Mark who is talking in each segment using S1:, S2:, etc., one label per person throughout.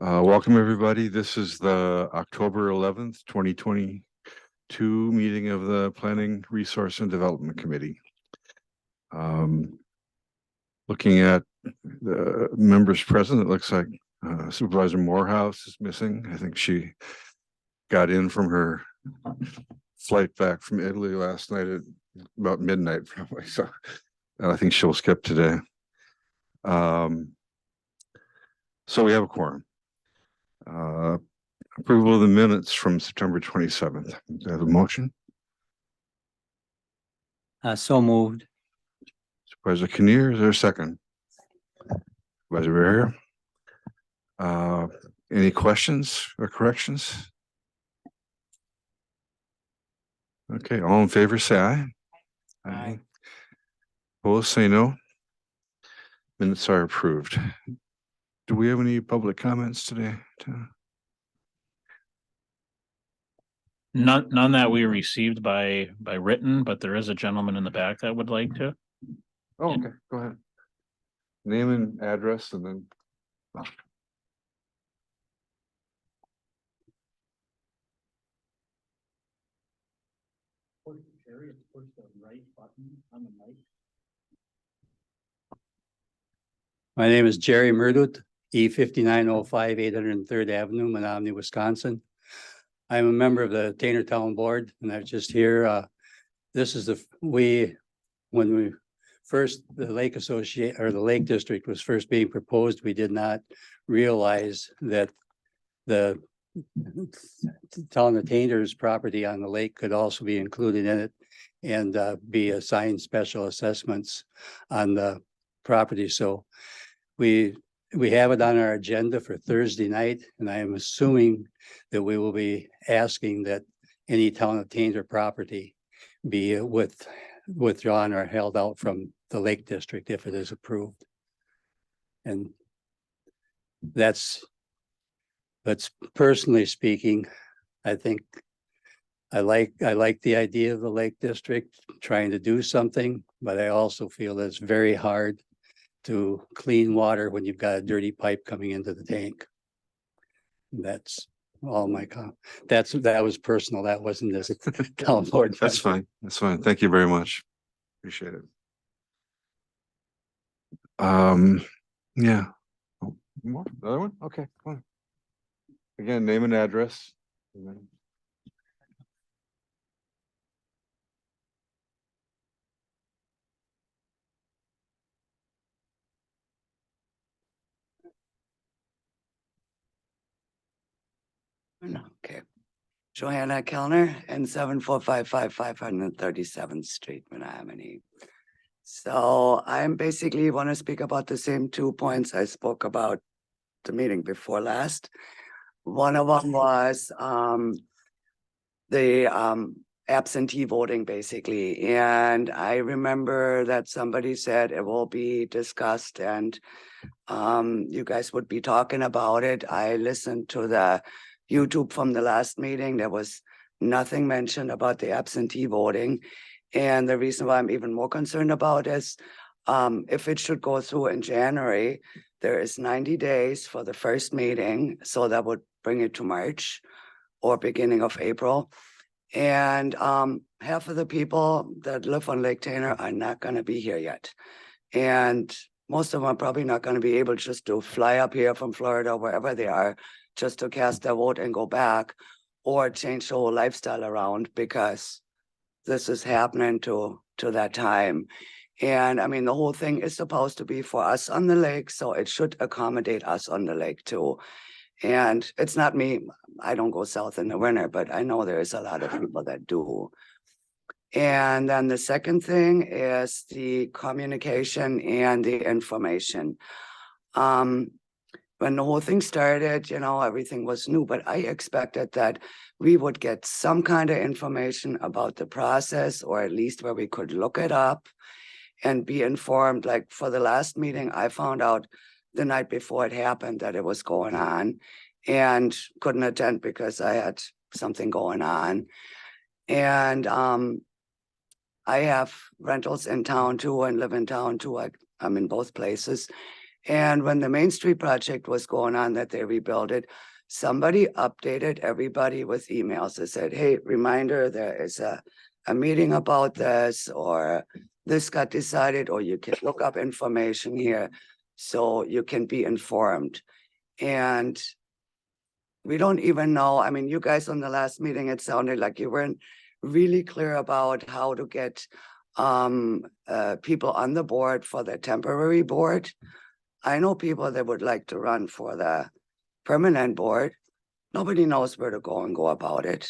S1: Welcome, everybody. This is the October 11th, 2022 meeting of the Planning, Resource and Development Committee. Looking at the members present, it looks like Supervisor Morehouse is missing. I think she got in from her flight back from Italy last night at about midnight, probably. So I think she'll skip today. So we have a quorum. Approval of the minutes from September 27th. Do I have a motion?
S2: So moved.
S1: Supervisor Kinnear, is there a second? Supervisor Barrier? Any questions or corrections? Okay, all in favor, say aye.
S2: Aye.
S1: Opposed, say no. Minutes are approved. Do we have any public comments today?
S3: None that we received by written, but there is a gentleman in the back that would like to.
S1: Oh, okay, go ahead. Name and address and then.
S3: Push the right button on the mic.
S2: My name is Jerry Murdut, E5905 803rd Avenue, Menominee, Wisconsin. I'm a member of the Tannertown Board, and I'm just here. This is when we first, the Lake Associate or the Lake District was first being proposed, we did not realize that the town of Tanner's property on the lake could also be included in it and be assigned special assessments on the property. So we have it on our agenda for Thursday night, and I am assuming that we will be asking that any town of Tanner property be withdrawn or held out from the Lake District if it is approved. And that's personally speaking, I think I like the idea of the Lake District trying to do something, but I also feel that it's very hard to clean water when you've got a dirty pipe coming into the tank. That's all my that was personal. That wasn't as a town board.
S1: That's fine. That's fine. Thank you very much. Appreciate it. Yeah. Oh, more? Another one? Okay, come on. Again, name and address.
S4: Okay. Johanna Kellner and 7455 537th Street, Menominee. So I'm basically want to speak about the same 2 points I spoke about the meeting before last. One of them was the absentee voting, basically. And I remember that somebody said it will be discussed and you guys would be talking about it. I listened to the YouTube from the last meeting. There was nothing mentioned about the absentee voting. And the reason why I'm even more concerned about is if it should go through in January, there is 90 days for the first meeting. So that would bring it to March or beginning of April. And half of the people that live on Lake Tanner are not going to be here yet. And most of them are probably not going to be able just to fly up here from Florida, wherever they are, just to cast their vote and go back, or change the whole lifestyle around, because this is happening to that time. And I mean, the whole thing is supposed to be for us on the lake, so it should accommodate us on the lake too. And it's not me, I don't go south in the winter, but I know there is a lot of people that do. And then the second thing is the communication and the information. When the whole thing started, you know, everything was new, but I expected that we would get some kind of information about the process, or at least where we could look it up and be informed. Like for the last meeting, I found out the night before it happened that it was going on and couldn't attend because I had something going on. And I have rentals in town too and live in town too. I'm in both places. And when the Main Street project was going on that they rebuilt it, somebody updated everybody with emails that said, hey, reminder, there is a meeting about this, or this got decided, or you can look up information here so you can be informed. And we don't even know, I mean, you guys on the last meeting, it sounded like you weren't really clear about how to get people on the board for the temporary board. I know people that would like to run for the permanent board. Nobody knows where to go and go about it.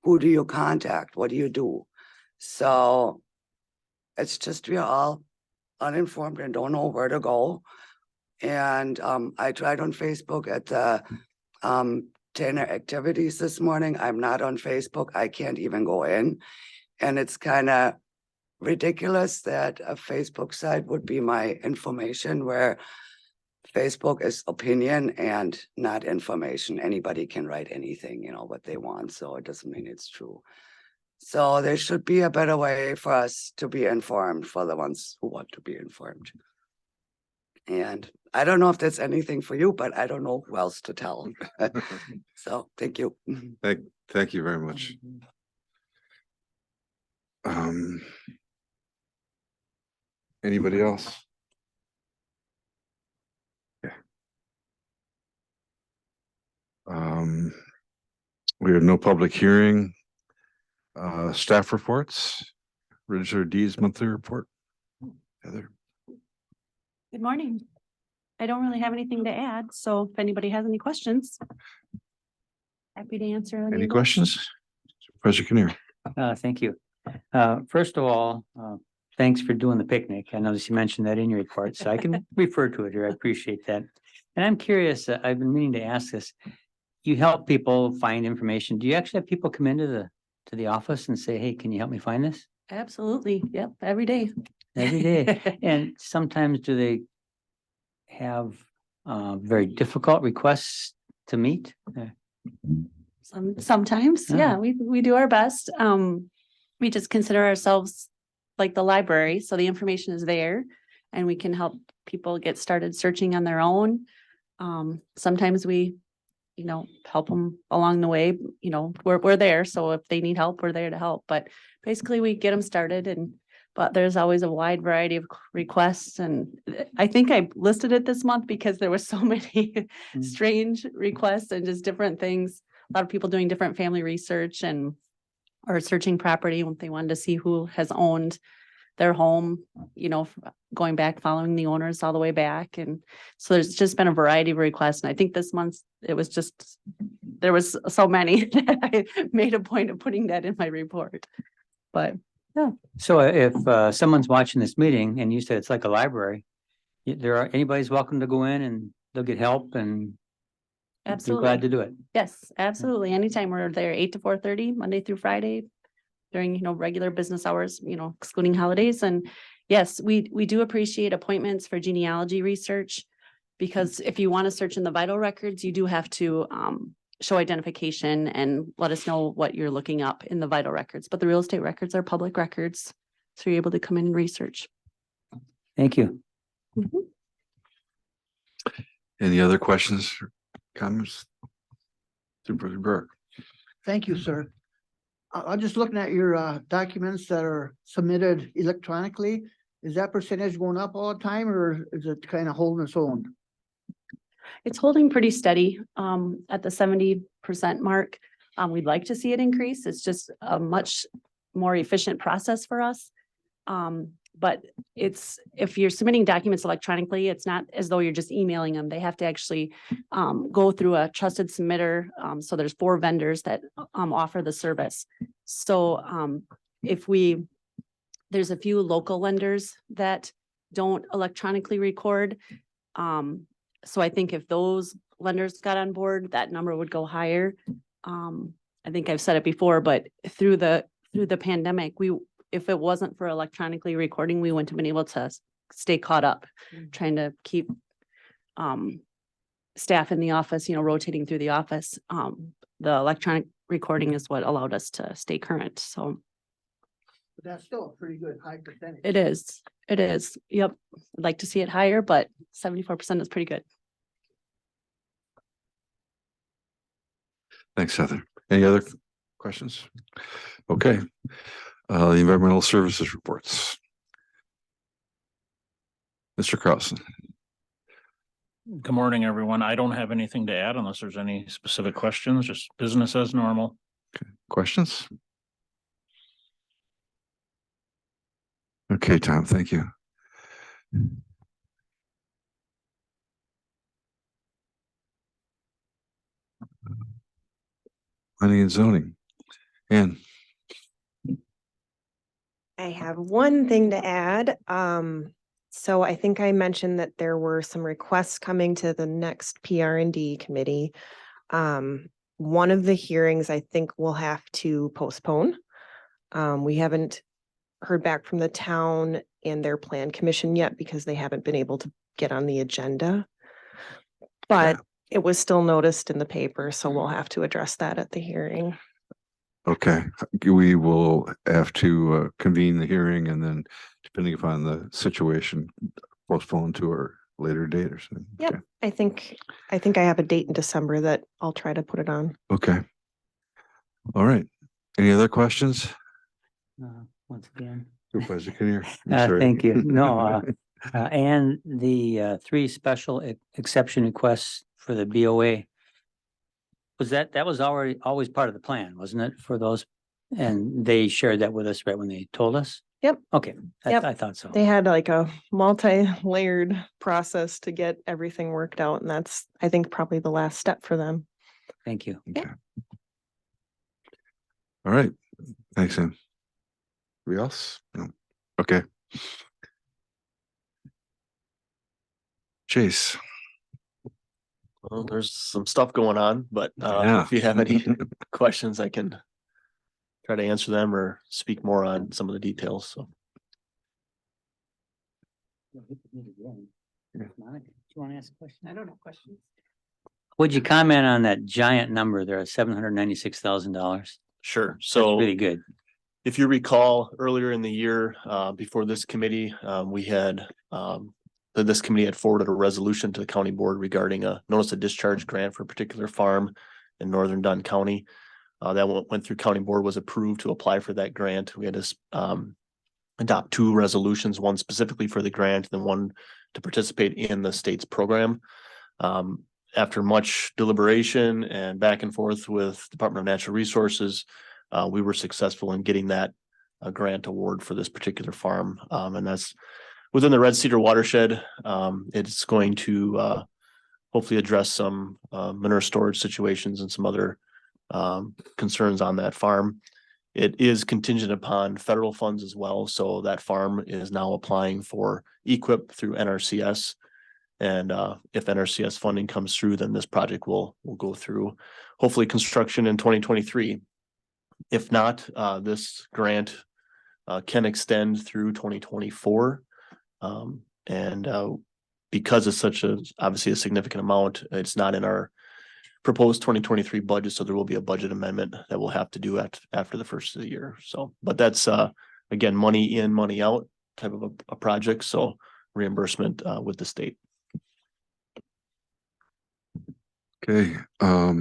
S4: Who do you contact? What do you do? So it's just we're all uninformed and don't know where to go. And I tried on Facebook at the Tanner activities this morning. I'm not on Facebook. I can't even go in. And it's kind of ridiculous that a Facebook site would be my information, where Facebook is opinion and not information. Anybody can write anything, you know, what they want. So it doesn't mean it's true. So there should be a better way for us to be informed, for the ones who want to be informed. And I don't know if that's anything for you, but I don't know who else to tell. So thank you.
S1: Thank you very much. Anybody else? Yeah. We have no public hearing. Staff reports, Register of Deeds monthly report. Heather.
S5: Good morning. I don't really have anything to add, so if anybody has any questions, happy to answer.
S1: Any
S5: of those.
S1: questions? Supervisor Kinnear.
S6: Thank you. First of all, thanks for doing the picnic. I noticed you mentioned that in your report, so I can refer to it here. I appreciate that. And I'm curious, I've been meaning to ask this. You help people find information. Do you actually have people come into the office and say, hey, can you help me find this?
S5: Absolutely. Yep. Every day.
S6: Every day. And sometimes do they have very difficult requests to meet?
S5: Sometimes, yeah, we do our best. We just consider ourselves like the library, so the information is there and we can help people get started searching on their own. Sometimes we, help them along the way. We're there, so if they need help, we're there to help. But basically, we get them started, but there's always a wide variety of requests, and I think I listed it this month because there was so many strange requests and just different things. A lot of people doing different family research or searching property when they wanted to see who has owned their home, going back, following the owners all the way back. And so there's just been a variety of requests. And I think this month there was so many that I made a point of putting that in my report. But yeah.
S6: So if someone's watching this meeting and you said it's like a library, anybody's welcome to go in and they'll get help and
S5: absolutely
S6: be glad to do it.
S5: Yes, absolutely. Anytime we're there 8 to 4:30, Monday through Friday, during, regular business hours, excluding holidays. And yes, we do appreciate appointments for genealogy research, because if you want to search in the vital records, you do have to show identification and let us know what you're looking up in the vital records. But the real estate records are public records, so you're able to come in and research.
S6: Thank you.
S5: Mm-hmm.
S1: Any other questions or comments? Supervisor Burke.
S7: Thank you, sir. I'm just looking at your documents that are submitted electronically. Is that percentage going up all the time, or is it kind of holding its own?
S5: It's holding pretty steady at the 70% mark. We'd like to see it increase. It's just a much more efficient process for us. But if you're submitting documents electronically, it's not as though you're just emailing them. They have to actually go through a trusted submitter. So there's 4 vendors that offer the service. So there's a few local lenders that don't electronically record. So I think if those lenders got on board, that number would go higher. I think I've said it before, but through the pandemic, if it wasn't for electronically recording, we wouldn't have been able to stay caught up, trying to keep staff in the office, rotating through the office. The electronic recording is what allowed us to stay current. So
S7: But that's still a pretty good high percentage.
S5: it is. Yep. I'd like to see it higher, but 74% is pretty good.
S1: Thanks, Heather. Any other questions? Okay. The environmental services reports. Mr. Carlson.
S3: Good morning, everyone. I don't have anything to add unless there's any specific questions, just business as normal.
S1: Questions? Okay, Tom, thank you. Planning and zoning. And
S8: I have one thing to add. So I think I mentioned that there were some requests coming to the next PR&D committee. One of the hearings I think we'll have to postpone. We haven't heard back from the town and their plan commission yet because they haven't been able to get on the agenda. But it was still noticed in the paper, so we'll have to address that at the hearing.
S1: okay, we will have to convene the hearing and then depending upon the situation, postpone to a later date or something.
S8: Yep.
S1: Okay.
S8: I think I have a date in December that I'll try to put it on.
S1: Okay. All right. Any other questions?
S6: Once again.
S1: Supervisor Kinnear. I'm sorry.
S6: Thank you. No, and the 3 special exception requests for the BOA. That was always part of the plan, wasn't it, for those? And they shared that with us right when they told us?
S8: Yep.
S6: Okay,
S8: Yep.
S6: I thought so.
S8: They had like a multi-layered process to get everything worked out, and that's, I think, probably the last step for them.
S6: Thank you.
S1: Okay. All right. Thanks, Sam. Anybody else? No. Okay. Chase.
S9: Well, there's some stuff going on, but
S1: Yeah.
S9: if you have any questions, I can try to answer them or speak more on some of the details. So
S6: Monica, do you want to ask a question?
S5: I don't have questions.
S6: Would you comment on that giant number there, $796,000?
S9: sure.
S6: That's
S9: So
S6: really good.
S9: if you recall earlier in the year, before this committee, we had this committee had forwarded a resolution to the county board regarding a notice of discharge grant for a particular farm in northern Dunn County. That went through county board, was approved to apply for that grant. We had to adopt 2 resolutions, one specifically for the grant, and then one to participate in the state's program. After much deliberation and back and forth with Department of Natural Resources, we were successful in getting that grant award for this particular farm. And that's within the Red Cedar watershed. It's going to hopefully address some manure storage situations and some other concerns on that farm. It is contingent upon federal funds as well. So that farm is now applying for EQIP through NRCS. And if NRCS funding comes through, then this project will go through hopefully construction in 2023. If not, this grant can extend through 2024. Because it's such obviously a significant amount, it's not in our proposed 2023 budget. So there will be a budget amendment that we'll have to do after the first of the year. So, but that's again, money in, money out type of a project. So reimbursement with the state.
S1: Okay. I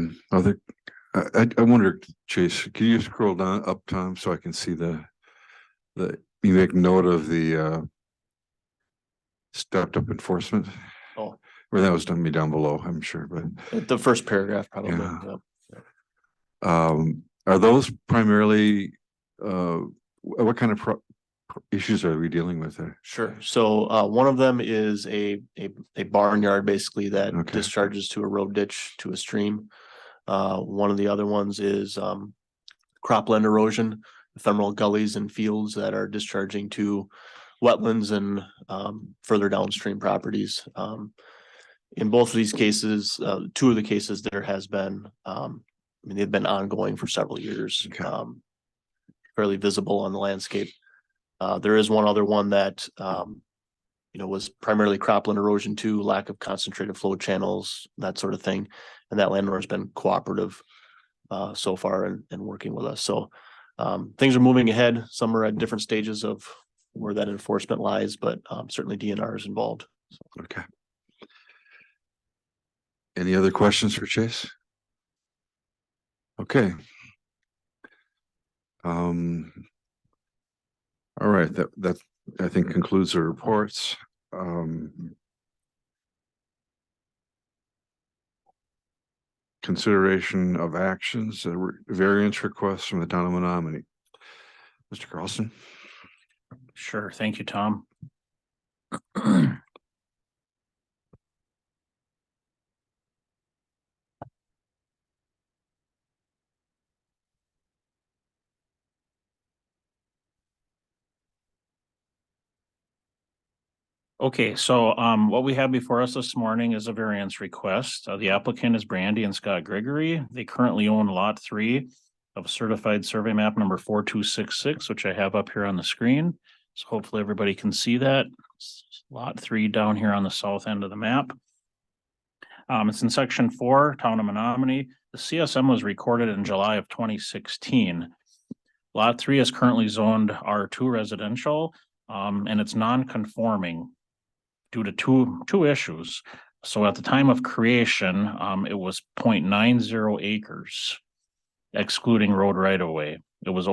S1: wonder, Chase, can you scroll down up, Tom, so I can see you make note of the stepped up enforcement?
S9: Oh.
S1: Or that was done me down below, I'm sure, but
S9: The first paragraph, probably.
S1: Yeah.
S9: Yeah.
S1: Are those primarily what kind of issues are we dealing with there?
S9: Sure. So one of them is a barnyard basically that
S1: Okay.
S9: discharges to a road ditch to a stream. One of the other ones is cropland erosion, ephemeral gullies and fields that are discharging to wetlands and further downstream properties. In both of these cases, 2 of the cases, there has been, they've been ongoing for several years,
S1: Okay.
S9: fairly visible on the landscape. There is one other one that, was primarily cropland erosion too, lack of concentrated flow channels, that sort of thing. And that landowner has been cooperative so far and working with us. So things are moving ahead. Some are at different stages of where that enforcement lies, but certainly DNR is involved.
S1: Okay. Any other questions for Chase? Okay. All right, that I think concludes the reports. Consideration of actions, variance requests from the town of Menominee. Mr. Carlson.
S3: Sure, thank you, Tom. Okay, so what we have before us this morning is a variance request. The applicant is Brandy and Scott Gregory. They currently own lot 3 of certified survey map number 4266, which I have up here on the screen. So hopefully everybody can see that. It's lot 3 down here on the south end of the map. It's in section 4, town of Menominee. The CSM was recorded in July of 2016. Lot 3 is currently zoned R2 residential, and it's non-conforming due to two issues. So at the time of creation, it was 0.90 acres, excluding road right of way. It was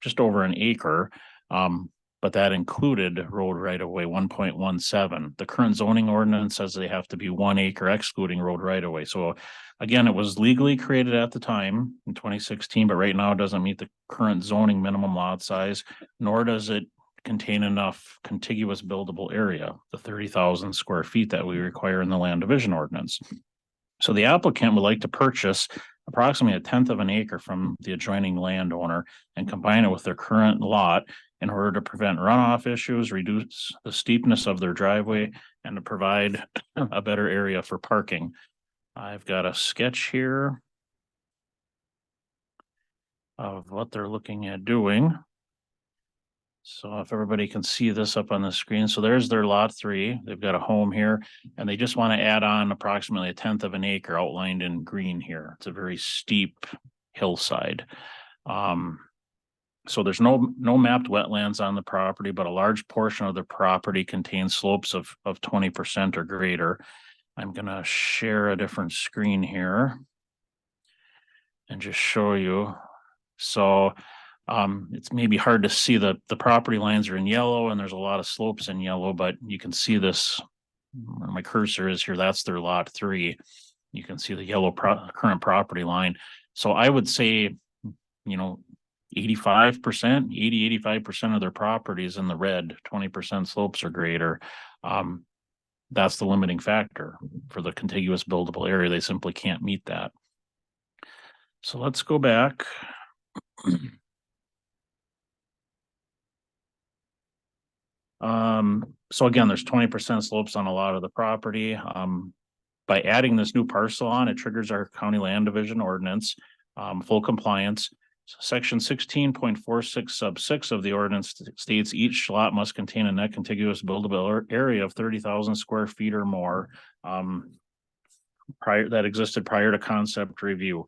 S3: just over an acre, but that included road right of way 1.17. The current zoning ordinance says they have to be 1 acre excluding road right of way. So again, it was legally created at the time in 2016, but right now it doesn't meet the current zoning minimum lot size, nor does it contain enough contiguous buildable area, the 30,000 square feet that we require in the land division ordinance. So the applicant would like to purchase approximately 1/10 of an acre from the adjoining landowner and combine it with their current lot in order to prevent runoff issues, reduce the steepness of their driveway, and to provide a better area for parking. I've got a sketch here of what they're looking at doing. So if everybody can see this up on the screen, so there's their lot 3. They've got a home here and they just want to add on approximately 1/10 of an acre outlined in green here. It's a very steep hillside. So there's no mapped wetlands on the property, but a large portion of the property contains slopes of 20% or greater. I'm gonna share a different screen here and just show you. So it's maybe hard to see the property lines are in yellow and there's a lot of slopes in yellow, but you can see this where my cursor is here. That's their lot 3. You can see the yellow current property line. So I would say, 85%, 85% of their property is in the red, 20% slopes or greater. That's the limiting factor for the contiguous buildable area. They simply can't meet that. So let's go back. So again, there's 20% slopes on a lot of the property. By adding this new parcel on, it triggers our county land division ordinance, full compliance. Section 16.46 sub 6 of the ordinance states each lot must contain a net contiguous buildable area of 30,000 square feet or more. That existed prior to concept review.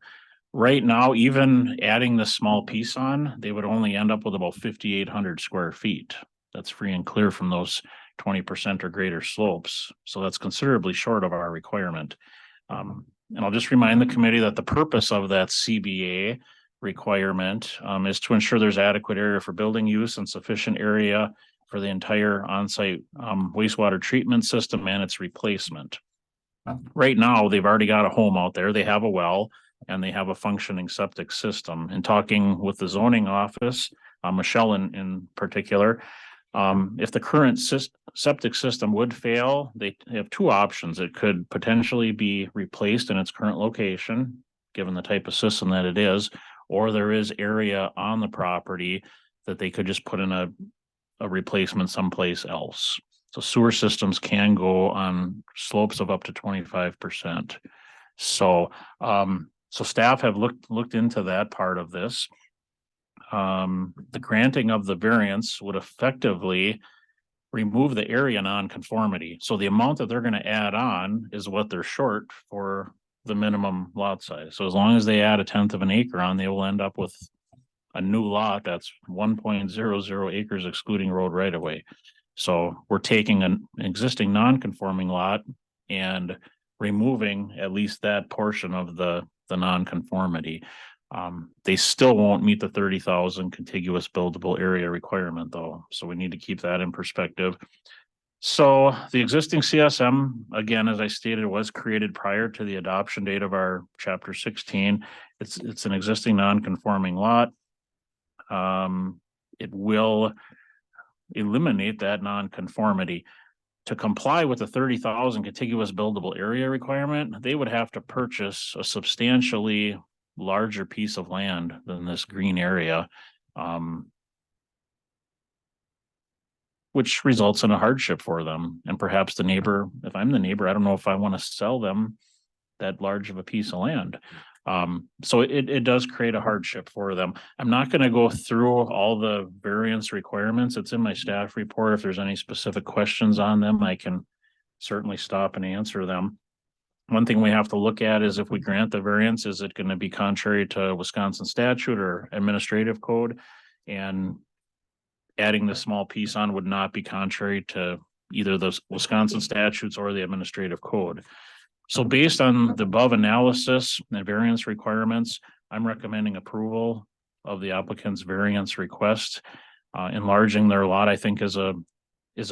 S3: Right now, even adding this small piece on, they would only end up with about 5,800 square feet. That's free and clear from those 20% or greater slopes. So that's considerably short of our requirement. And I'll just remind the committee that the purpose of that CBA requirement is to ensure there's adequate area for building use and sufficient area for the entire on-site wastewater treatment system and its replacement. Right now, they've already got a home out there. They have a well and they have a functioning septic system. In talking with the zoning office, Michelle in particular, if the current septic system would fail, they have 2 options. It could potentially be replaced in its current location, given the type of system that it is, or there is area on the property that they could just put in a replacement someplace else. So sewer systems can go on slopes of up to 25%. So, so staff have looked into that part of this. The granting of the variance would effectively remove the area nonconformity. So the amount that they're going to add on is what they're short for the minimum lot size. So as long as they add 1/10 of an acre on, they will end up with a new lot that's 1.00 acres excluding road right of way. So we're taking an existing non-conforming lot and removing at least that portion of the nonconformity. They still won't meet the 30,000 contiguous buildable area requirement though, so we need to keep that in perspective. So the existing CSM, again, as I stated, was created prior to the adoption date of our chapter 16. It's an existing non-conforming lot. It will eliminate that non-conformity. To comply with the 30,000 contiguous buildable area requirement, they would have to purchase a substantially larger piece of land than this green area. Which results in a hardship for them. And perhaps the neighbor, if I'm the neighbor, I don't know if I want to sell them that large of a piece of land. So it does create a hardship for them. I'm not going to go through all the variance requirements. It's in my staff report. If there's any specific questions on them, I can certainly stop and answer them. One thing we have to look at is if we grant the variance, is it going to be contrary to Wisconsin statute or administrative code? And adding the small piece on would not be contrary to either those Wisconsin statutes or the administrative code. So based on the above analysis and variance requirements, I'm recommending approval of the applicant's variance request. Enlarging their lot, I think, is a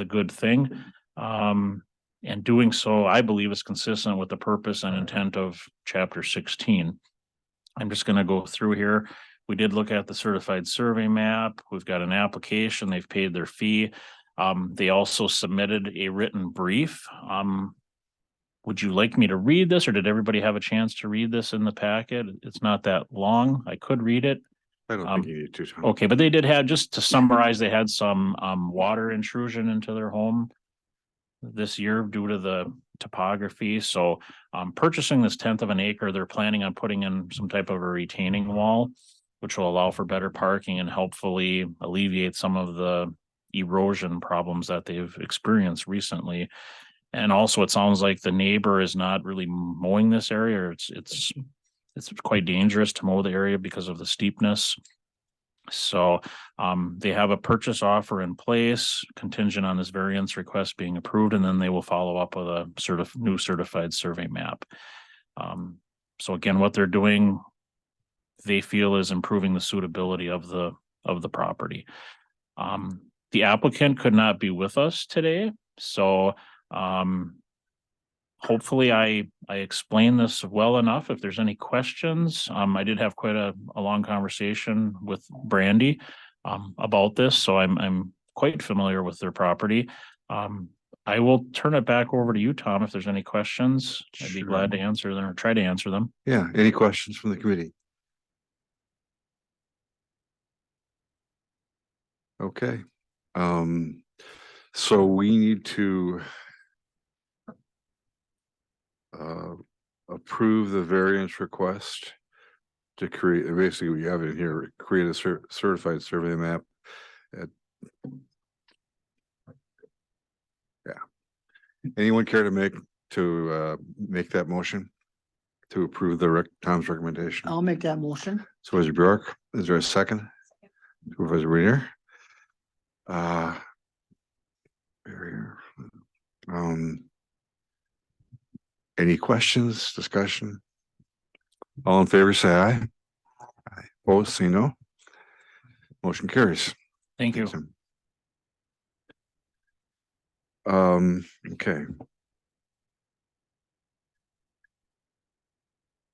S3: good thing. And doing so, I believe, is consistent with the purpose and intent of chapter 16. I'm just going to go through here. We did look at the certified survey map. We've got an application. They've paid their fee. They also submitted a written brief. Would you like me to read this, or did everybody have a chance to read this in the packet? It's not that long. I could read it.
S1: I don't think you need to. Tom.
S3: Okay, but they did have, just to summarize, they had some water intrusion into their home this year due to the topography. So purchasing this 1/10 of an acre, they're planning on putting in some type of a retaining wall, which will allow for better parking and hopefully alleviate some of the erosion problems that they've experienced recently. And also, it sounds like the neighbor is not really mowing this area. Or it's quite dangerous to mow the area because of the steepness. So they have a purchase offer in place contingent on this variance request being approved, and then they will follow up with a new certified survey map. So again, what they're doing, they feel, is improving the suitability of the property. The applicant could not be with us today, so hopefully I explained this well enough. If there's any questions, I did have quite a long conversation with Brandy about this, so I'm quite familiar with their property. I will turn it back over to you, Tom, if there's any questions. I'd be glad to answer them or try to answer them.
S1: Yeah, any questions from the committee? Okay. So we need to approve the variance request to create, basically we have it here, create a certified survey map. Anyone care to make that motion to approve Tom's recommendation?
S7: I'll make that motion.
S1: Supervisor Bjork, is there a second? Supervisor Weiner? Any questions, discussion? All in favor, say aye. Aye. Opposed, say no. Motion carries.
S3: Thank you.
S1: Okay.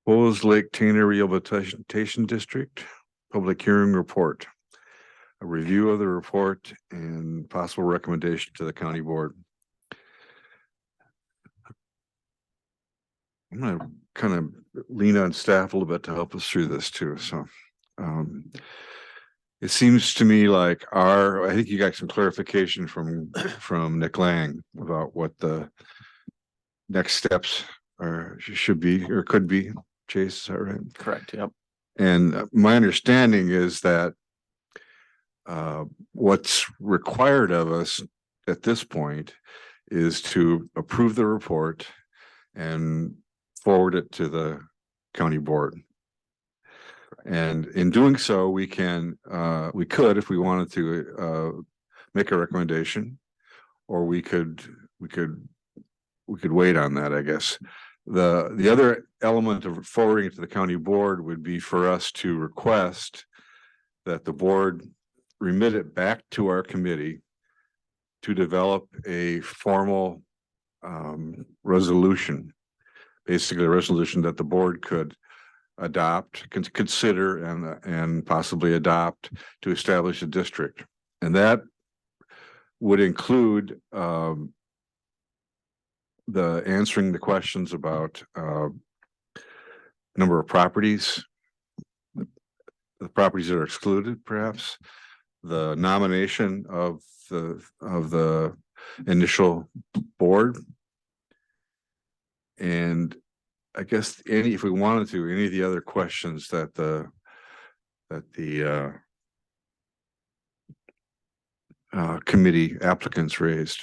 S1: Bowes Lake Tanner Rehabilitation District, public hearing report. A review of the report and possible recommendation to the county board. I'm gonna kind of lean on staff a little bit to help us through this too. So it seems to me like I think you got some clarification from Nick Lang about what the next steps should be or could be. Chase, is that right?
S9: Correct. Yep.
S1: And my understanding is that what's required of us at this point is to approve the report and forward it to the county board. And in doing so, we could, if we wanted to, make a recommendation, or we could wait on that, I guess. The other element of forwarding it to the county board would be for us to request that the board remit it back to our committee to develop a formal resolution, basically a resolution that the board could adopt, consider and possibly adopt to establish a district. And that would include the answering the questions about number of properties, the properties that are excluded, perhaps, the nomination of the initial board. And I guess if we wanted to, any of the other questions that the committee applicants raised.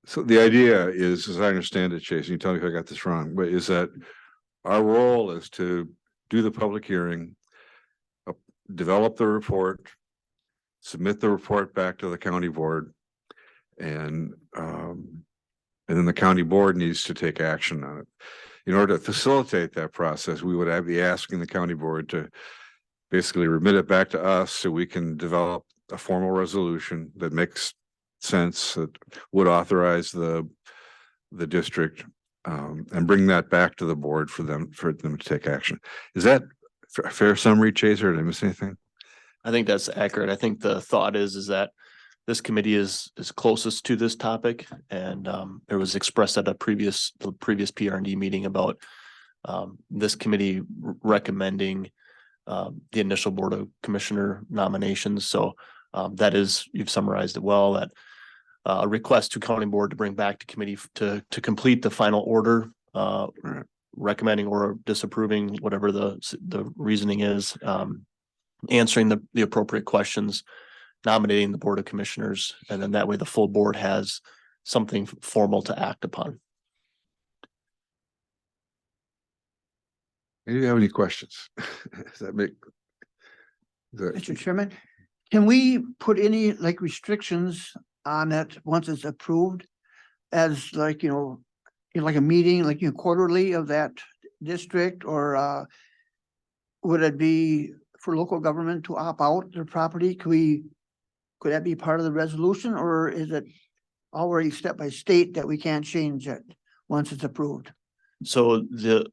S1: So the idea is, as I understand it, Chase, you tell me if I got this wrong, but is that our role is to do the public hearing, develop the report, submit the report back to the county board, and then the county board needs to take action on it. In order to facilitate that process, we would be asking the county board to basically remit it back to us so we can develop a formal resolution that makes sense, that would authorize the district, and bring that back to the board for them to take action. Is that a fair summary, Chaser? Did I miss anything?
S9: I think that's accurate. I think the thought is that this committee is closest to this topic, and it was expressed at the previous PRD meeting about this committee recommending the initial Board of Commissioner nominations. So that is, you've summarized it well, that a request to county board to bring back to committee to complete the final order, recommending or disapproving, whatever the reasoning is, answering the appropriate questions, nominating the Board of Commissioners, and then that way the full board has something formal to act upon.
S1: Do you have any questions? Does that make?
S7: Mr. Chairman, can we put any like restrictions on it once it's approved? As like, like a meeting, like quarterly of that district, or would it be for local government to opt out their property? Could that be part of the resolution, or is it already step by state that we can't change it once it's approved?
S9: So the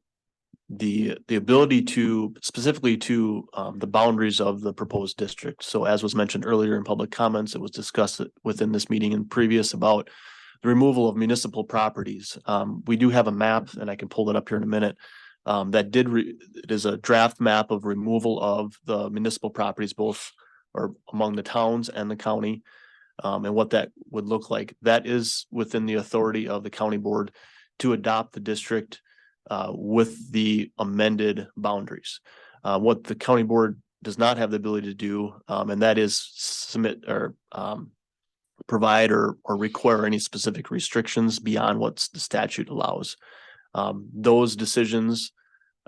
S9: ability to specifically to the boundaries of the proposed district. So as was mentioned earlier in public comments, it was discussed within this meeting and previous about the removal of municipal properties. We do have a map, and I can pull it up here in a minute. It is a draft map of removal of the municipal properties, both or among the towns and the county, and what that would look like. That is within the authority of the county board to adopt the district with the amended boundaries. What the county board does not have the ability to do, and that is submit or provide or require any specific restrictions beyond what the statute allows. Those decisions,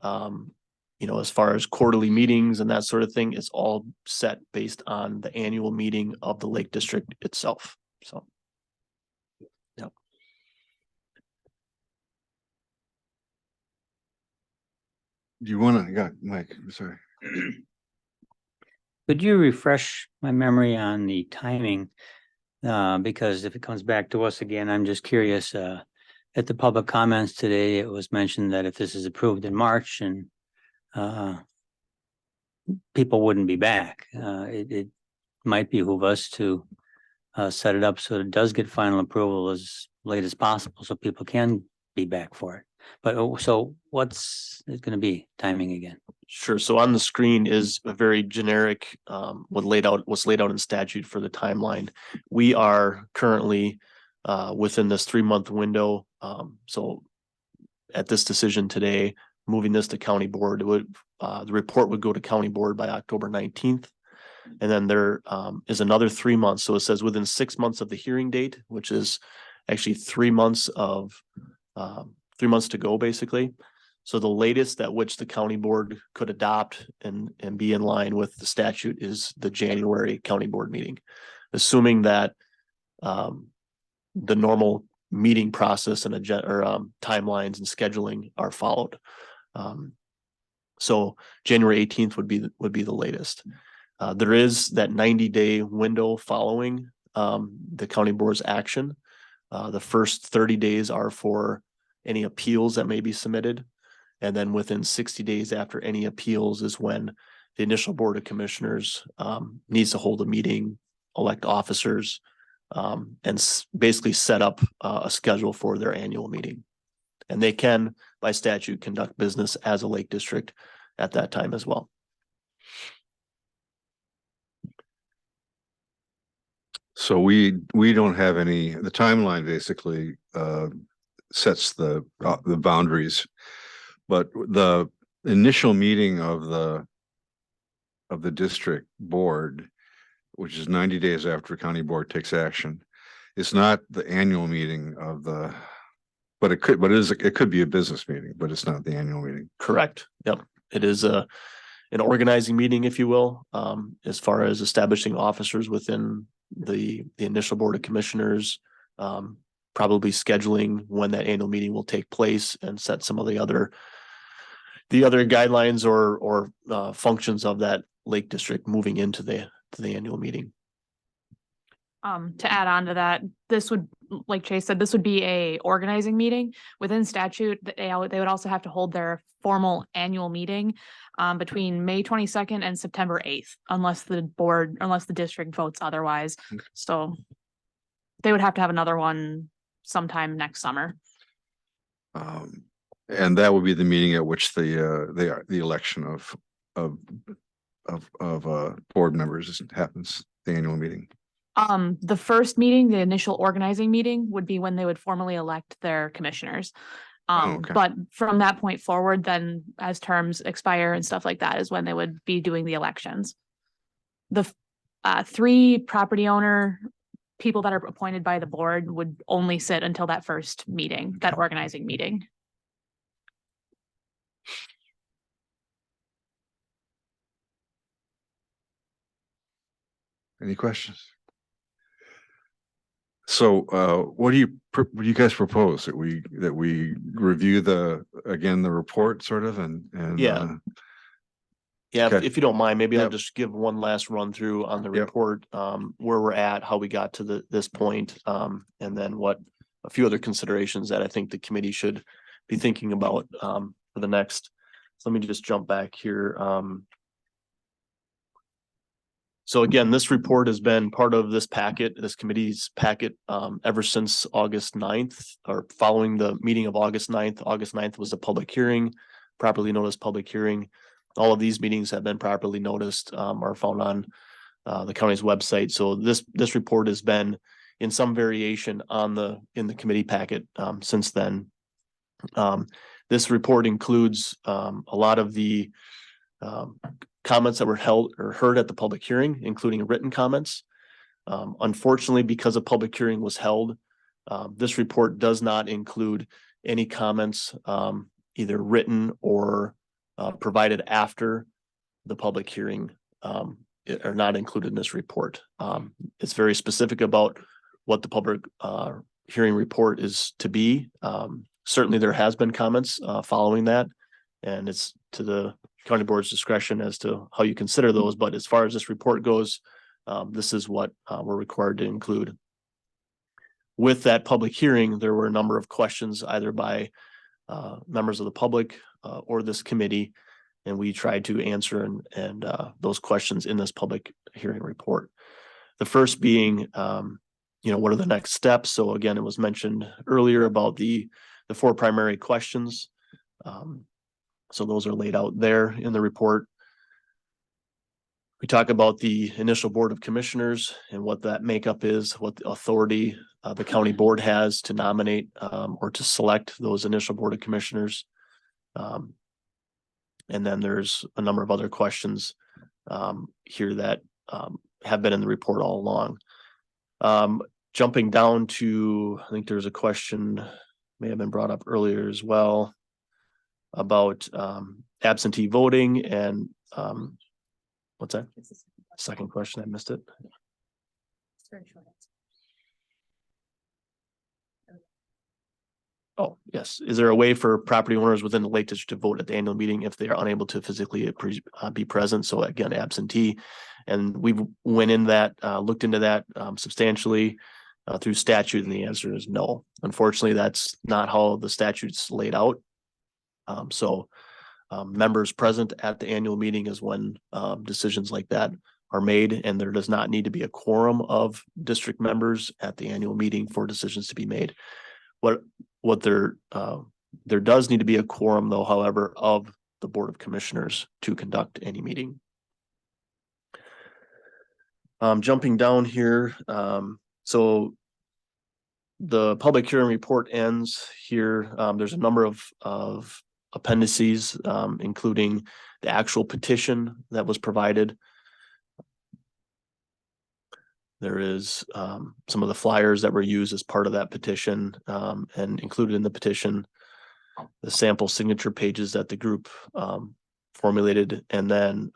S9: as far as quarterly meetings and that sort of thing, it's all set based on the annual meeting of the Lake District itself. So, yeah.
S1: Do you want to? Yeah, Mike. Sorry.
S6: Could you refresh my memory on the timing? Because if it comes back to us again, I'm just curious. At the public comments today, it was mentioned that if this is approved in March and people wouldn't be back, it might behoove us to set it up so it does get final approval as late as possible so people can be back for it. But so what's it going to be timing again?
S9: Sure. So on the screen is a very generic, what's laid out in statute for the timeline. We are currently within this 3-month window. So at this decision today, moving this to county board, the report would go to county board by October 19th. And then there is another 3 months. So it says within 6 months of the hearing date, which is actually 3 months to go, basically. So the latest at which the county board could adopt and be in line with the statute is the January county board meeting, assuming that the normal meeting process and timelines and scheduling are followed. So January 18th would be the latest. There is that 90-day window following the county board's action. The first 30 days are for any appeals that may be submitted. And then within 60 days after any appeals is when the initial board of commissioners needs to hold a meeting, elect officers, and basically set up a schedule for their annual meeting. And they can, by statute, conduct business as a lake district at that time as well.
S1: So we don't have the timeline basically sets the boundaries, but the initial meeting of the district board, which is 90 days after county board takes action, it's not the annual meeting of the, but it could be a business meeting, but it's not the annual meeting.
S9: Correct. Yep. It is an organizing meeting, if you will, as far as establishing officers within the initial board of commissioners, probably scheduling when that annual meeting will take place and set some of the other guidelines or functions of that lake district moving into the annual meeting.
S10: To add on to that, this would, like Chase said, this would be a organizing meeting within statute. They would also have to hold their formal annual meeting between May 22nd and September 8th, unless the district votes otherwise. So they would have to have another one sometime next summer.
S1: And that would be the meeting at which the election of board members happens, the annual meeting.
S10: The first meeting, the initial organizing meeting, would be when they would formally elect their commissioners.
S1: Okay.
S10: But from that point forward, then as terms expire and stuff like that is when they would be doing the elections. The 3 property owner people that are appointed by the board would only sit until that first meeting, that organizing meeting.
S1: Any questions? So what do you guys propose that we review the report sort of and
S9: Yeah. Yeah,
S1: Okay.
S9: if you don't mind, maybe I'll
S1: Yep.
S9: just give one last run through on the
S1: Yep.
S9: report, where we're at, how we got to this point, and then a few other considerations that I think the committee should be thinking about for the next. So let me just jump back here. So again, this report has been part of this committee's packet, ever since August 9th, or following the meeting of August 9th. August 9th was the public hearing, properly noticed public hearing. All of these meetings have been properly noticed, are found on the county's website. So this report has been in some variation in the committee packet since then. This report includes a lot of the comments that were held or heard at the public hearing, including written comments. Unfortunately, because a public hearing was held, this report does not include any comments, either written or provided after the public hearing, are not included in this report. It's very specific about what the public hearing report is to be. Certainly there has been comments following that, and it's to the county board's discretion as to how you consider those. But as far as this report goes, this is what we're required to include. With that public hearing, there were a number of questions either by members of the public or this committee, and we tried to answer and those questions in this public hearing report. The first being, what are the next steps? So again, it was mentioned earlier about the 4 primary questions. So those are laid out there in the report. We talk about the initial board of commissioners and what that makeup is, what the authority the county board has to nominate or to select those initial board of commissioners. And then there's a number of other questions here that have been in the report all along. Jumping down to, I think there's a question may have been brought up earlier as well about absentee voting and what's that? Second question, I missed it. Oh, yes. Is there a way for property owners within the Lake District to vote at the annual meeting if they are unable to physically be present? So again, absentee. And we went in that, looked into that substantially through statute, and the answer is no. Unfortunately, that's not how the statute's laid out. Members present at the annual meeting is when decisions like that are made, and there does not need to be a quorum of district members at the annual meeting for decisions to be made. There does need to be a quorum though, however, of the Board of Commissioners to conduct any meeting. Jumping down here, so the public hearing report ends here. There's a number of appendices, including the actual petition that was provided. There is some of the flyers that were used as part of that petition, and included in the petition, the sample signature pages that the group formulated. And then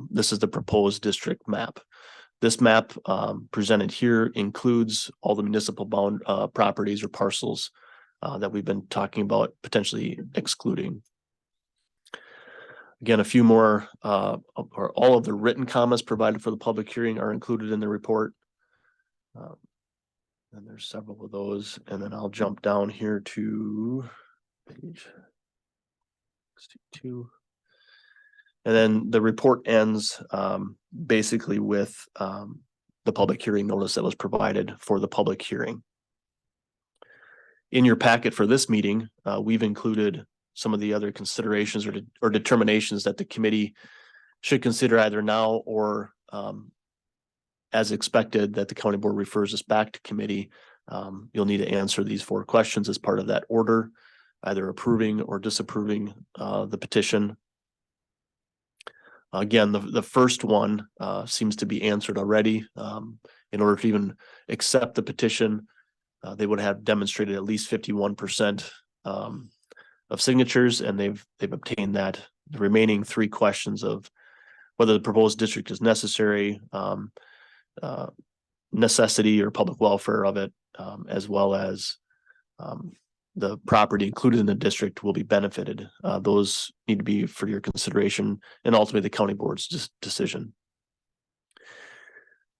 S9: this is the proposed district map. This map presented here includes all the municipal bound properties or parcels that we've been talking about potentially excluding. Again, a few more, or all of the written comments provided for the public hearing are included in the report. And there's several of those, and then I'll jump down here to page 62. And then the report ends basically with the public hearing notice that was provided for the public hearing. In your packet for this meeting, we've included some of the other considerations or determinations that the committee should consider either now or as expected that the county board refers us back to committee. You'll need to answer these 4 questions as part of that order, either approving or disapproving the petition. Again, the first one seems to be answered already. In order to even accept the petition, they would have demonstrated at least 51% of signatures, and they've obtained that. The remaining 3 questions of whether the proposed district is necessary, necessity or public welfare of it, as well as the property included in the district will be benefited. Those need to be for your consideration and ultimately the county board's decision.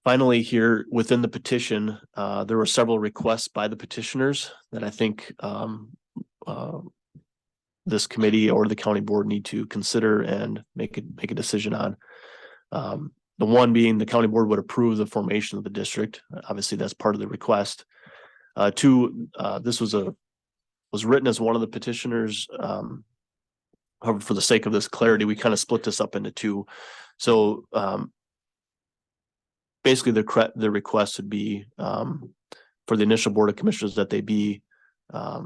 S9: Finally, here within the petition, there were several requests by the petitioners that I think this committee or the county board need to consider and make a decision on. The one being the county board would approve the formation of the district. Obviously, that's part of the request. 2, this was written as one of the petitioners. However, for the sake of this clarity, we kind of split this up into 2. So basically, the request would be for the initial board of commissioners that they be a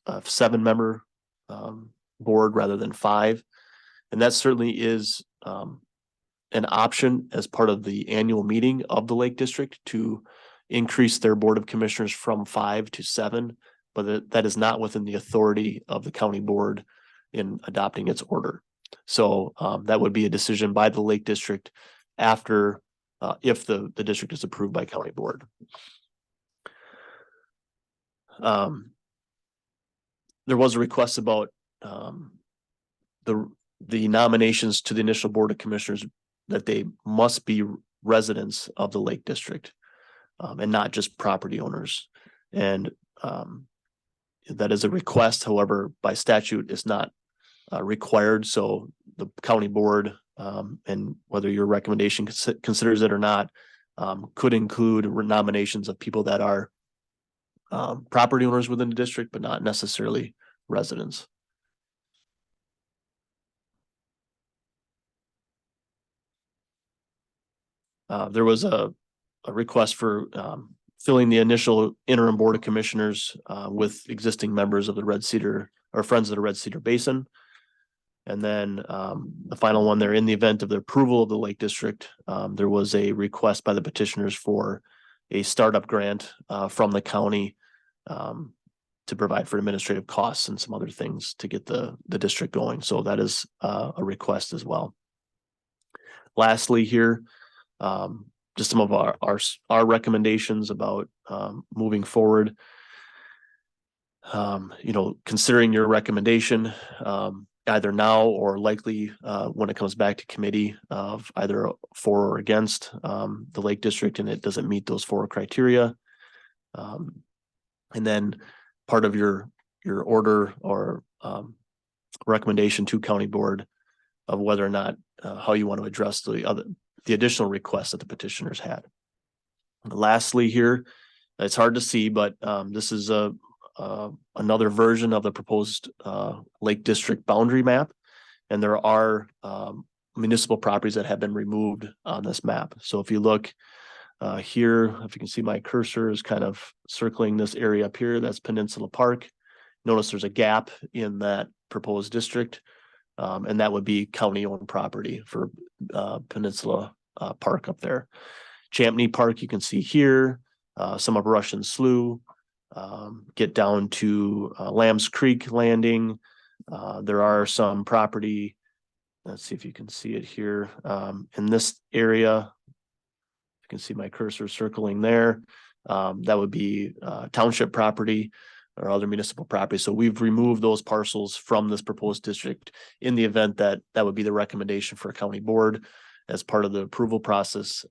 S9: 7-member board rather than 5, and that certainly is an option as part of the annual meeting of the Lake District to increase their board of commissioners from 5 to 7, but that is not within the authority of the county board in adopting its order. So that would be a decision by the Lake District after if the district is approved by county board. There was a request about the nominations to the initial board of commissioners that they must be residents of the Lake District and not just property owners. And that is a request, however, by statute is not required. So the county board and whether your recommendation considers it or not could include nominations of people that are property owners within the district, but not necessarily residents. There was a request for filling the initial interim board of commissioners with existing members of the Red Cedar or Friends of the Red Cedar Basin. And then the final one there, in the event of the approval of the Lake District, there was a request by the petitioners for a startup grant from the county to provide for administrative costs and some other things to get the district going. So that is a request as well. Lastly here, just some of our recommendations about moving forward. considering your recommendation, either now or likely, when it comes back to committee of either for or against, the Lake District, and it doesn't meet those 4 criteria. And then part of your order or, recommendation to county board of whether or not, how you want to address the additional requests that the petitioners had. Lastly here, it's hard to see, but, this is another version of the proposed Lake District boundary map. And there are municipal properties that have been removed on this map. So if you look here, if you can see my cursor is kind of circling this area up here, that's Peninsula Park. Notice there's a gap in that proposed district. And that would be county-owned property for Peninsula Park up there. Champney Park, you can see here, some of Russian Slough. Get down to Lambs Creek Landing. There are some property. Let's see if you can see it here. In this area, you can see my cursor circling there. That would be township property or other municipal property. So we've removed those parcels from this proposed district in the event that that would be the recommendation for a county board as part of the approval process.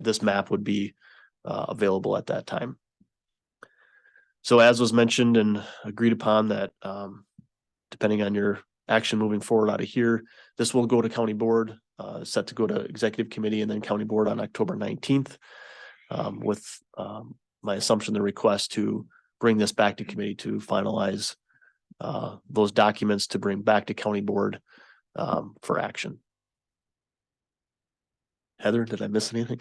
S9: This map would be available at that time. So as was mentioned and agreed upon that, depending on your action moving forward out of here, this will go to county board, set to go to executive committee and then county board on October 19th. With my assumption, the request to bring this back to committee to finalize those documents to bring back to county board for action. Heather, did I miss anything?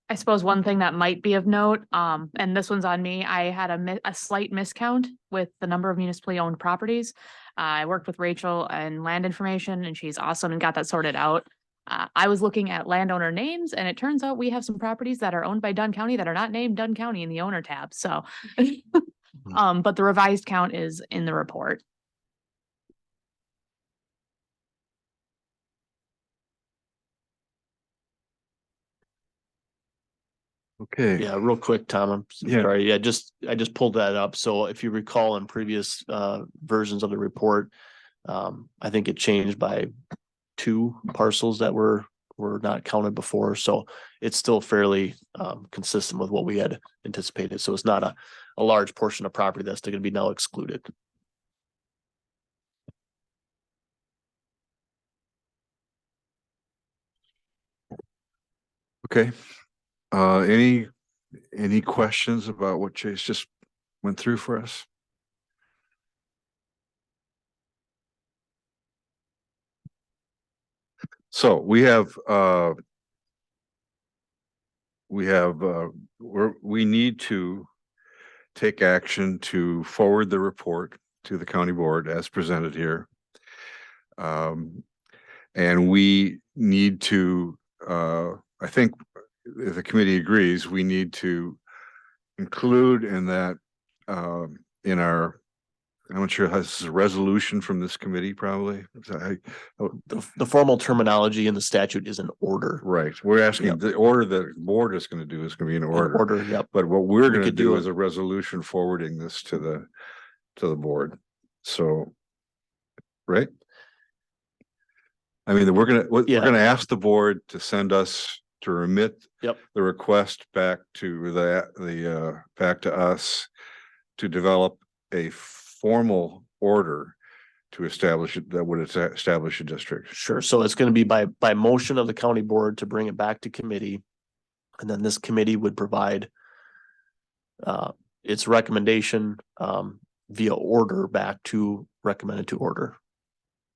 S10: I suppose one thing that might be of note, and this one's on me, I had a slight miscount with the number of municipally owned properties. I worked with Rachel and land information, and she's awesome and got that sorted out. I was looking at landowner names, and it turns out we have some properties that are owned by Dunn County that are not named Dunn County in the owner tab. So, but the revised count is in the report.
S1: Okay.
S9: Yeah, real quick, Tom, I'm
S1: Yeah.
S9: sorry. I just pulled that up. So if you recall in previous versions of the report, I think it changed by 2 parcels that were not counted before. So it's still fairly consistent with what we had anticipated. So it's not a large portion of property that's going to be now excluded.
S1: Okay. Any questions about what Chase just went through for us? So we need to take action to forward the report to the county board as presented here. And we need to, I think if the committee agrees, we need to include in that, in our, I'm not sure how this is a resolution from this committee, probably.
S9: The formal terminology in the statute is an order.
S1: Right. We're asking
S9: Yep.
S1: the order the board is going to do is going to be an order.
S9: Order, yep.
S1: But what we're going to
S9: could
S1: do
S9: do
S1: is a resolution forwarding this to the board. So, right? I mean, we're going to ask the board to send us to remit
S9: Yep.
S1: the request back to back to us to develop a formal order to establish it that would establish a district.
S9: Sure. So it's going to be by motion of the county board to bring it back to committee. And then this committee would provide its recommendation via order back to recommended to order.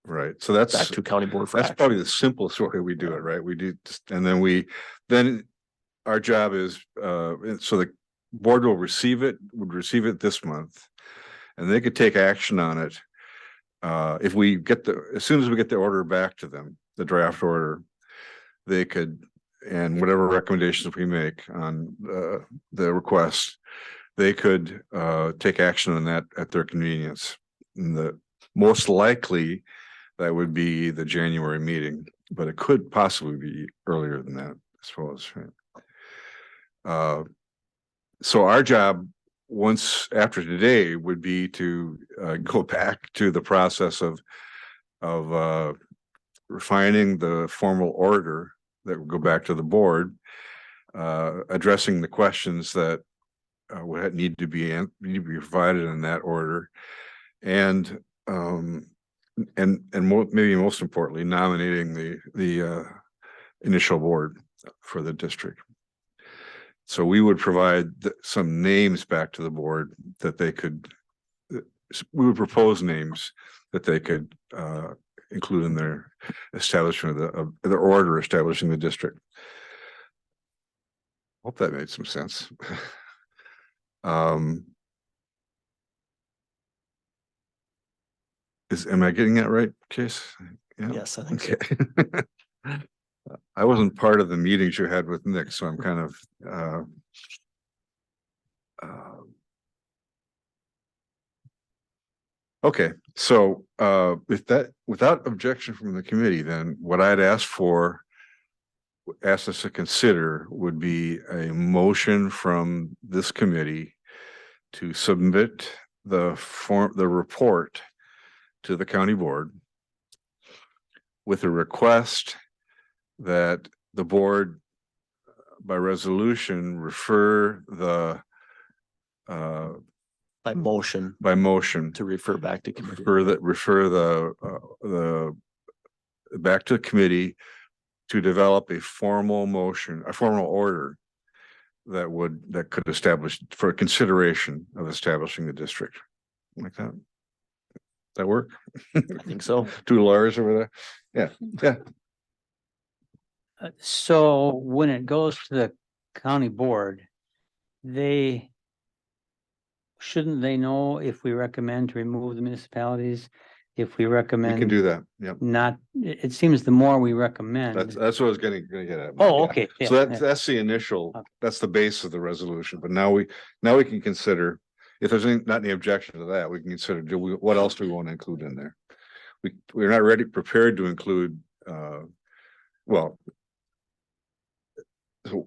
S1: Right. So that's
S9: back to county board for
S1: that's
S9: action.
S1: probably the simplest way we do it, right? We do, and then our job is so the board would receive it this month, and they could take action on it. If we get as soon as we get the order back to them, the draft order, they could, and whatever recommendations we make on the request, they could take action on that at their convenience. And most likely that would be the January meeting, but it could possibly be earlier than that, I suppose. Right? So our job once after today would be to go back to the process of refining the formal order that would go back to the board, addressing the questions that would need to be provided in that order, and maybe most importantly, nominating the initial board for the district. So we would provide some names back to the board that they could, we would propose names that they could include in their establishment of their order establishing the district. Hope that made some sense. Am I getting that right, Case? Yeah.
S9: Yes, I think so.
S1: Okay. I wasn't part of the meetings you had with Nick, so I'm kind of okay. So if that, without objection from the committee, then what I'd ask us to consider would be a motion from this committee to submit the report to the county board with a request that the board by resolution refer the
S9: By motion
S1: to
S9: refer back to committee.
S1: refer the back to the committee to develop a formal motion, a formal order that could establish for consideration of establishing the district. Like that. That work?
S9: I think so.
S1: Two lawyers over there. Yeah.
S6: So when it goes to the county board, shouldn't they know if we recommend to remove the municipalities? If we
S1: You
S6: recommend
S1: can do that. Yep.
S6: not, it seems the more we recommend.
S1: That's what I was gonna get at.
S6: Oh,
S1: Yeah.
S6: okay.
S1: So
S6: yeah,
S1: that's the initial,
S6: Okay.
S1: that's the base of the resolution, but now we can consider, if there's not any objection to that, we can consider, what else do we want to include in there? We're not prepared to include, well.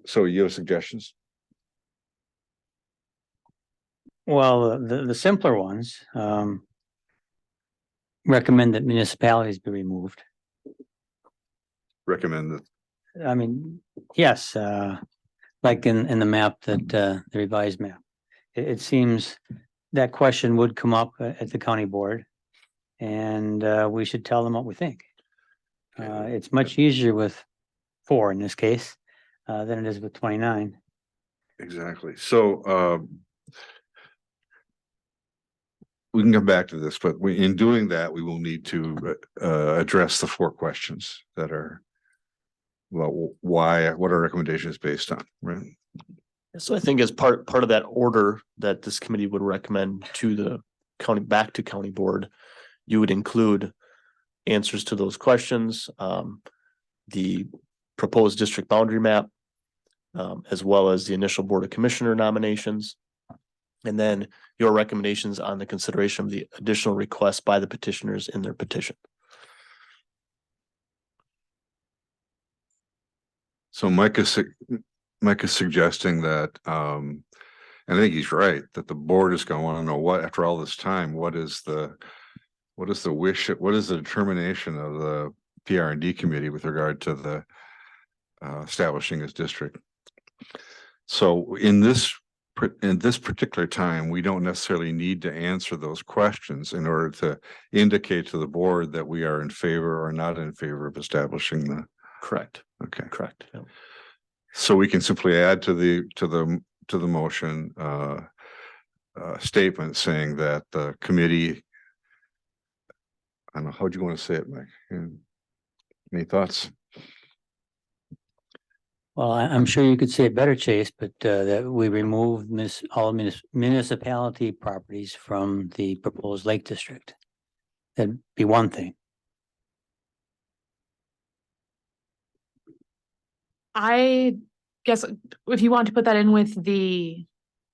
S1: So you have suggestions?
S6: Well, the simpler ones, recommend that municipalities be removed.
S1: Recommend that.
S6: I mean, yes, like in the map that, the revised map. It seems that question would come up at the county board. And, we should tell them what we think. It's much easier with 4 in this case, than it is with 29.
S1: Exactly. So, we can come back to this, but in doing that, we will need to address the 4 questions that are, well, why, what our recommendation is based on, right?
S9: So I think as part of that order that this committee would recommend to the county, back to county board, you would include answers to those questions, the proposed district boundary map, as well as the initial board of commissioner nominations. And then your recommendations on the consideration of the additional requests by the petitioners in their petition.
S1: So Mike is suggesting that, and I think he's right, that the board is going to want to know what, after all this time, what is the wish, what is the determination of the PR&D committee with regard to the establishing this district. So in this particular time, we don't necessarily need to answer those questions in order to indicate to the board that we are in favor or not in favor of establishing the.
S9: Correct.
S1: Okay.
S9: Correct. Yeah.
S1: So we can simply add to the motion statement saying that the committee. I don't know, how do you want to say it, Mike? Any thoughts?
S6: Well, I'm sure you could say it better, Chase, but that we remove all municipality properties from the proposed Lake District. That'd be one thing.
S10: I guess if you want to put that in with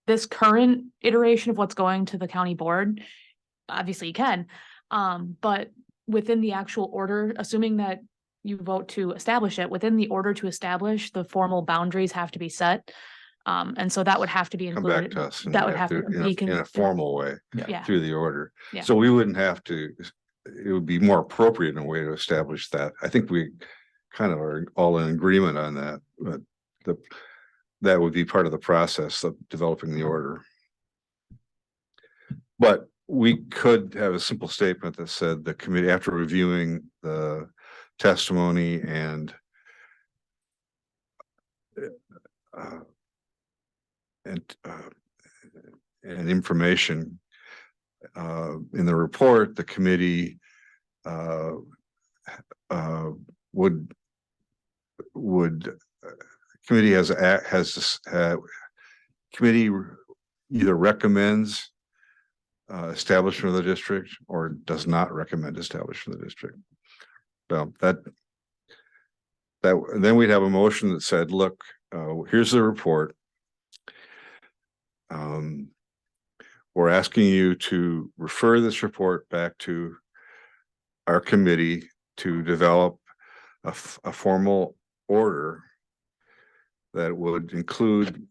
S10: this current iteration of what's going to the county board, obviously you can. But within the actual order, assuming that you vote to establish it, within the order to establish, the formal boundaries have to be set. And so that would have to be
S1: come back
S10: included.
S1: to us. And
S10: That would
S1: have
S10: have to
S1: in
S10: be.
S1: in a formal way
S10: Yeah.
S1: through the order.
S10: Yeah.
S1: So we wouldn't have to, it would be more appropriate in a way to establish that. I think we kind of are all in agreement on that, but that would be part of the process of developing the order. But we could have a simple statement that said the committee, after reviewing the testimony and information in the report, the committee committee committee either recommends establishment of the district or does not recommend establishment of the district. So then we'd have a motion that said, look, here's the report. We're asking you to refer this report back to our committee to develop a formal order that would include,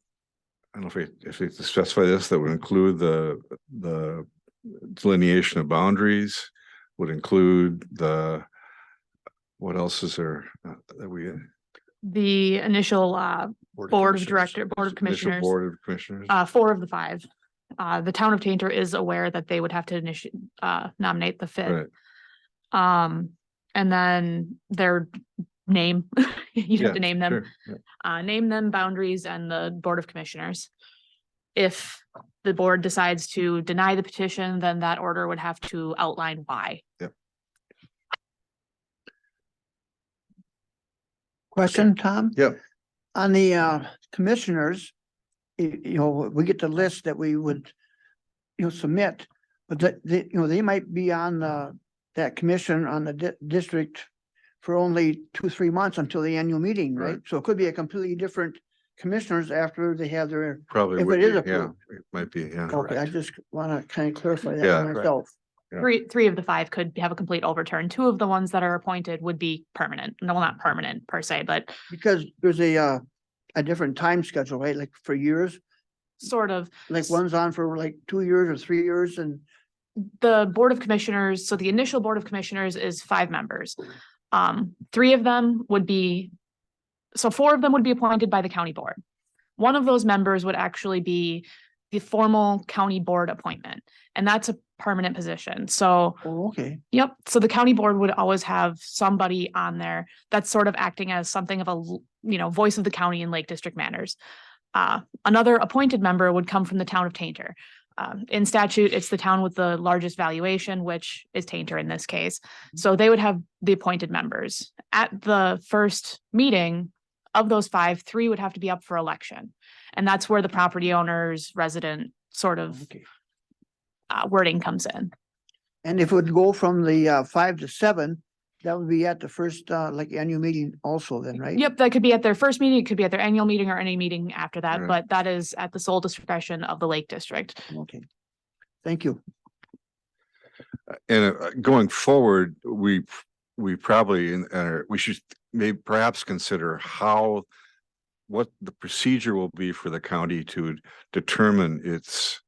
S1: I don't know if we specify this, that would include the delineation of boundaries, would include what else is there that we?
S10: The initial board of commissioners.
S1: Board of commissioners.
S10: 4 of the 5. The town of Tainter is aware that they would have to nominate the 5th.
S1: Right.
S10: And then their name, you'd have to name them.
S1: Sure.
S10: Name them, boundaries, and the board of commissioners. If the board decides to deny the petition, then that order would have to outline why.
S1: Yep.
S7: Question, Tom?
S1: Yep.
S7: On the commissioners, we get the list that we would, submit, but they might be on that commission on the district for only 2-3 months until the annual meeting, right?
S1: Right.
S7: So it could be a completely different commissioners after they have their,
S1: Probably
S7: if
S1: would
S7: it is
S1: be,
S7: approved.
S1: it might be, yeah.
S7: okay, I just want to kind of clarify
S1: Yeah,
S7: that
S1: correct.
S7: myself.
S1: Yeah.
S10: 3 of the 5 could have a complete overturn. 2 of the ones that are appointed would be permanent. No, not permanent per se, but
S7: Because there's a different time schedule, right? Like for years,
S10: sort of.
S7: like one's on for like 2 years or 3 years and.
S10: The board of commissioners, so the initial board of commissioners is 5 members. 3 of them would be, so 4 of them would be appointed by the county board. One of those members would actually be the formal county board appointment, and that's a permanent position. So,
S7: Oh, okay.
S10: yep. So the county board would always have somebody on there that's sort of acting as something of a, voice of the county in Lake District matters. Another appointed member would come from the town of Tainter. In statute, it's the town with the largest valuation, which is Tainter in this case. So they would have the appointed members. At the first meeting of those 5, 3 would have to be up for election. And that's where the property owner's resident sort of wording comes in.
S7: And if it would go from the 5 to 7, that would be at the first annual meeting also then, right?
S10: Yep, that could be at their first meeting, it could be at their annual meeting or any meeting after that,
S1: Right.
S10: but that is at the sole discretion of the Lake District.
S7: Okay. Thank you.
S1: And going forward, we probably, we should maybe perhaps consider what the procedure will be for the county to determine its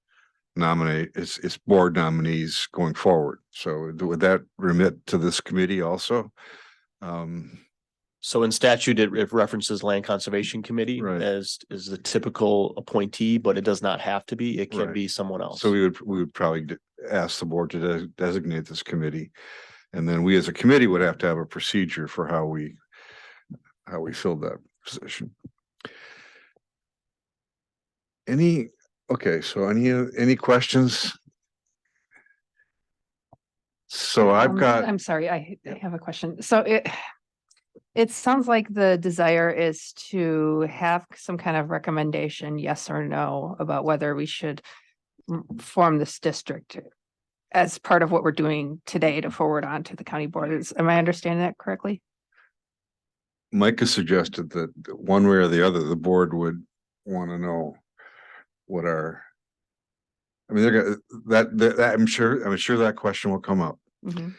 S1: board nominees going forward. So would that remit to this committee also?
S9: So in statute, it references Land Conservation Committee
S1: Right.
S9: as the typical appointee, but it does not have to be. It can
S1: Right.
S9: be someone else.
S1: So we would probably ask the board to designate this committee. And then we as a committee would have to have a procedure for how we fill that position. So any questions? So I've got,
S11: I'm sorry, I have a question. So it sounds like the desire is to have some kind of recommendation, yes or no, about whether we should form this district as part of what we're doing today to forward on to the county board. Am I understanding that correctly?
S1: Mike has suggested that one way or the other, the board would want to know what they're gonna, that I'm sure that question will come up.
S11: Mhm.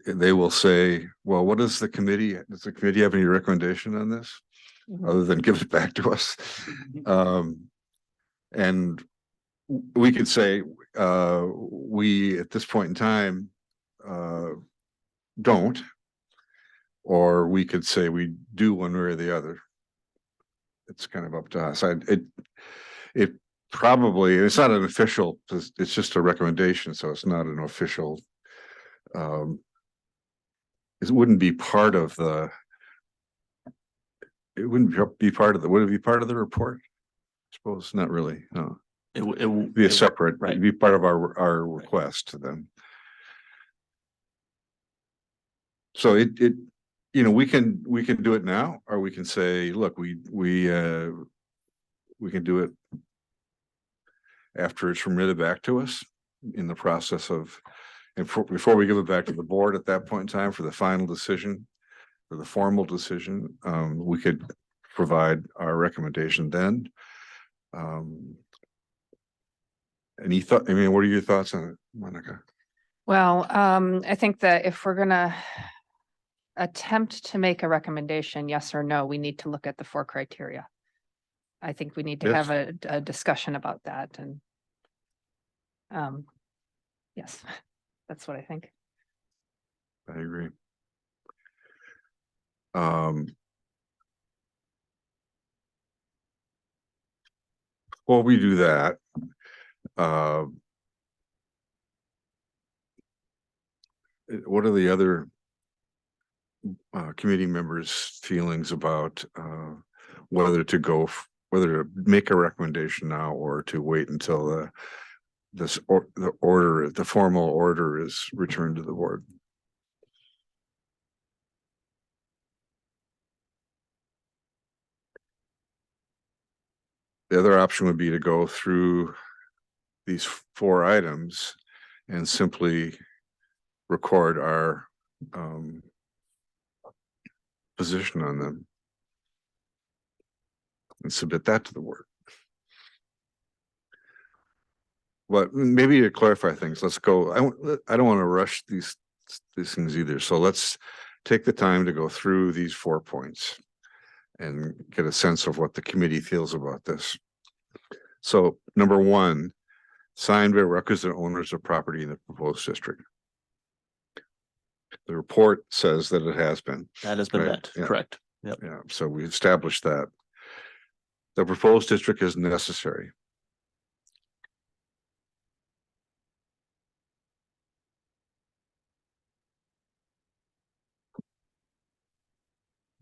S1: They will say, well, does the committee have any recommendation on this? other than give it back to us. And we could say, we, at this point in time, don't. Or we could say we do one way or the other. It's kind of up to us. It probably, it's not an official, it's just a recommendation, so it's not an official. It wouldn't be part of the. It wouldn't be part of the, would it be part of the report? I suppose not really, no.
S9: It will
S1: Be a separate,
S9: right.
S1: it'd be part of our request to them. So it, you know, we can do it now, or we can say, look, we can do it after it's remitted back to us in the process of, and before we give it back to the board at that point in time for the final decision, for the formal decision, we could provide our recommendation then. Any thought, I mean, what are your thoughts on it, Monica?
S11: Well, I think that if we're gonna attempt to make a recommendation, yes or no, we need to look at the 4 criteria. I think we need to
S1: Yes.
S11: have a discussion about that and yes, that's what I think.
S1: I agree. Well, we do that. What are the other committee members' feelings about whether to go, whether to make a recommendation now or to wait until the formal order is returned to the board? The other option would be to go through these 4 items and simply record our position on them and submit that to the board. But maybe to clarify things, let's go. I don't want to rush these things either. So let's take the time to go through these 4 points and get a sense of what the committee feels about this. So number 1, signed by requisite owners of property in the proposed district. The report says that it has been.
S9: That has been
S1: Right,
S9: met,
S1: yeah.
S9: correct. Yep.
S1: Yeah, so we established that. The proposed district is necessary.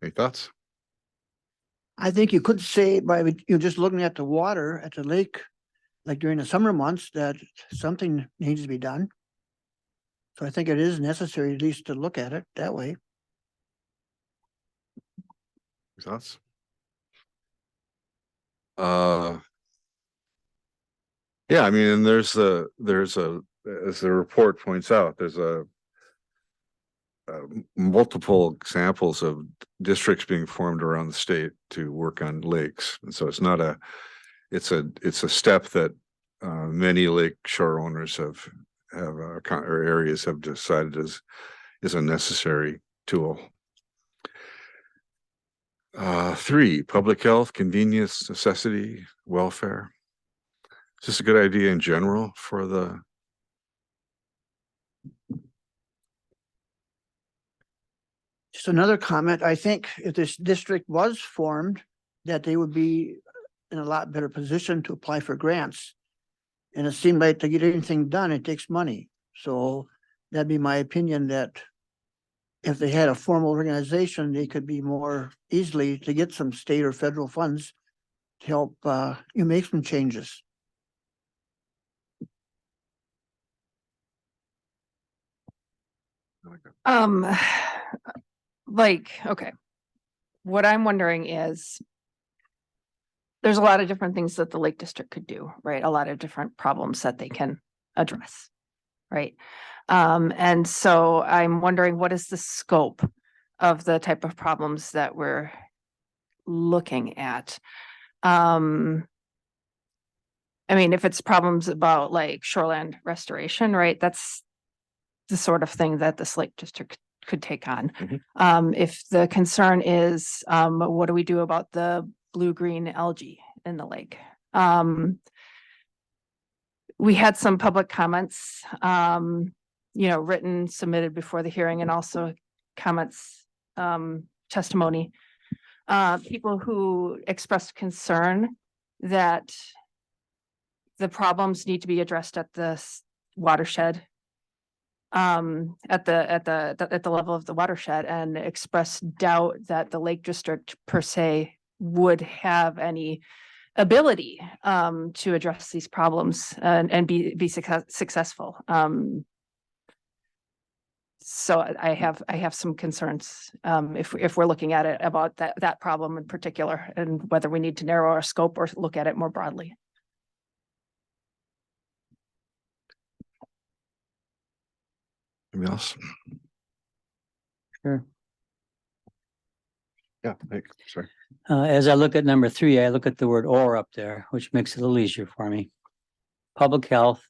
S1: Any thoughts?
S7: I think you could say by, just looking at the water at the lake, like during the summer months, that something needs to be done. So I think it is necessary at least to look at it that way.
S1: Thoughts? Yeah, I mean, there's a, as the report points out, there's multiple examples of districts being formed around the state to work on lakes. And so it's not a, it's a step that many lake shore owners have or areas have decided is a necessary tool. 3, public health, convenience, necessity, welfare. Is this a good idea in general for the?
S7: Just another comment, I think if this district was formed, that they would be in a lot better position to apply for grants. And it seemed like to get anything done, it takes money. So that'd be my opinion, that if they had a formal organization, they could be more easily to get some state or federal funds to help you make some changes.
S11: Okay. What I'm wondering is there's a lot of different things that the Lake District could do, right? A lot of different problems that they can address, right? And so I'm wondering, what is the scope of the type of problems that we're looking at? I mean, if it's problems about like shoreland restoration, right? That's the sort of thing that this Lake District could take on.
S1: Mhm.
S11: If the concern is, what do we do about the blue-green algae in the lake? We had some public comments, written, submitted before the hearing, and also comments, testimony. People who expressed concern that the problems need to be addressed at the watershed. At the level of the watershed, and expressed doubt that the Lake District per se would have any ability to address these problems and be successful. So I have some concerns if we're looking at it about that problem in particular, and whether we need to narrow our scope or look at it more broadly.
S1: Anybody else?
S6: Sure.
S1: Yeah, sorry.
S6: As I look at number 3, I look at the word "or" up there, which makes it a little easier for me. Public health,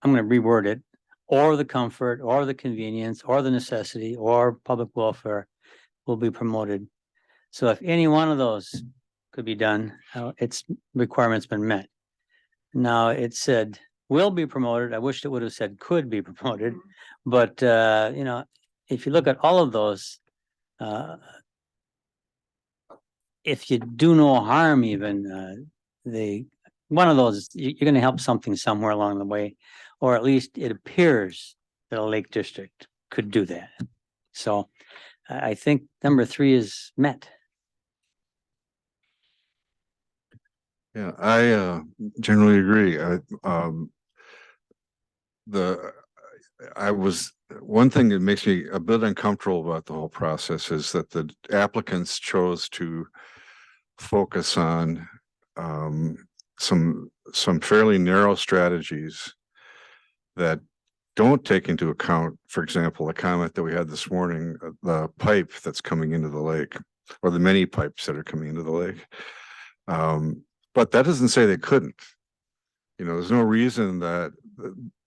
S6: I'm going to reword it, or the comfort, or the convenience, or the necessity, or public welfare will be promoted. So if any one of those could be done, its requirement's been met. Now it said will be promoted. I wished it would have said could be promoted, but if you look at all of those, if you do no harm, even one of those, you're going to help something somewhere along the way, or at least it appears that a Lake District could do that. So I think number 3 is met.
S1: Yeah, I generally agree. One thing that makes me a bit uncomfortable about the whole process is that the applicants chose to focus on some fairly narrow strategies that don't take into account, for example, the comment that we had this morning, the pipe that's coming into the lake, or the many pipes that are coming into the lake. But that doesn't say they couldn't. There's no reason that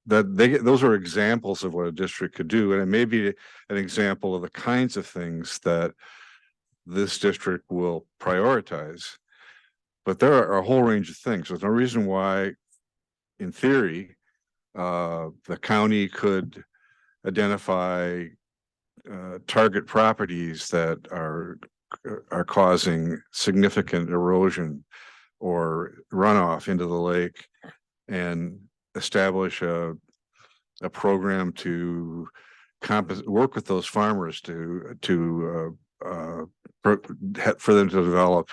S1: those are examples of what a district could do, and it may be an example of the kinds of things that this district will prioritize. But there are a whole range of things. There's no reason why, in theory, the county could identify target properties that are causing significant erosion or runoff into the lake, and establish a program to work with those farmers for them to develop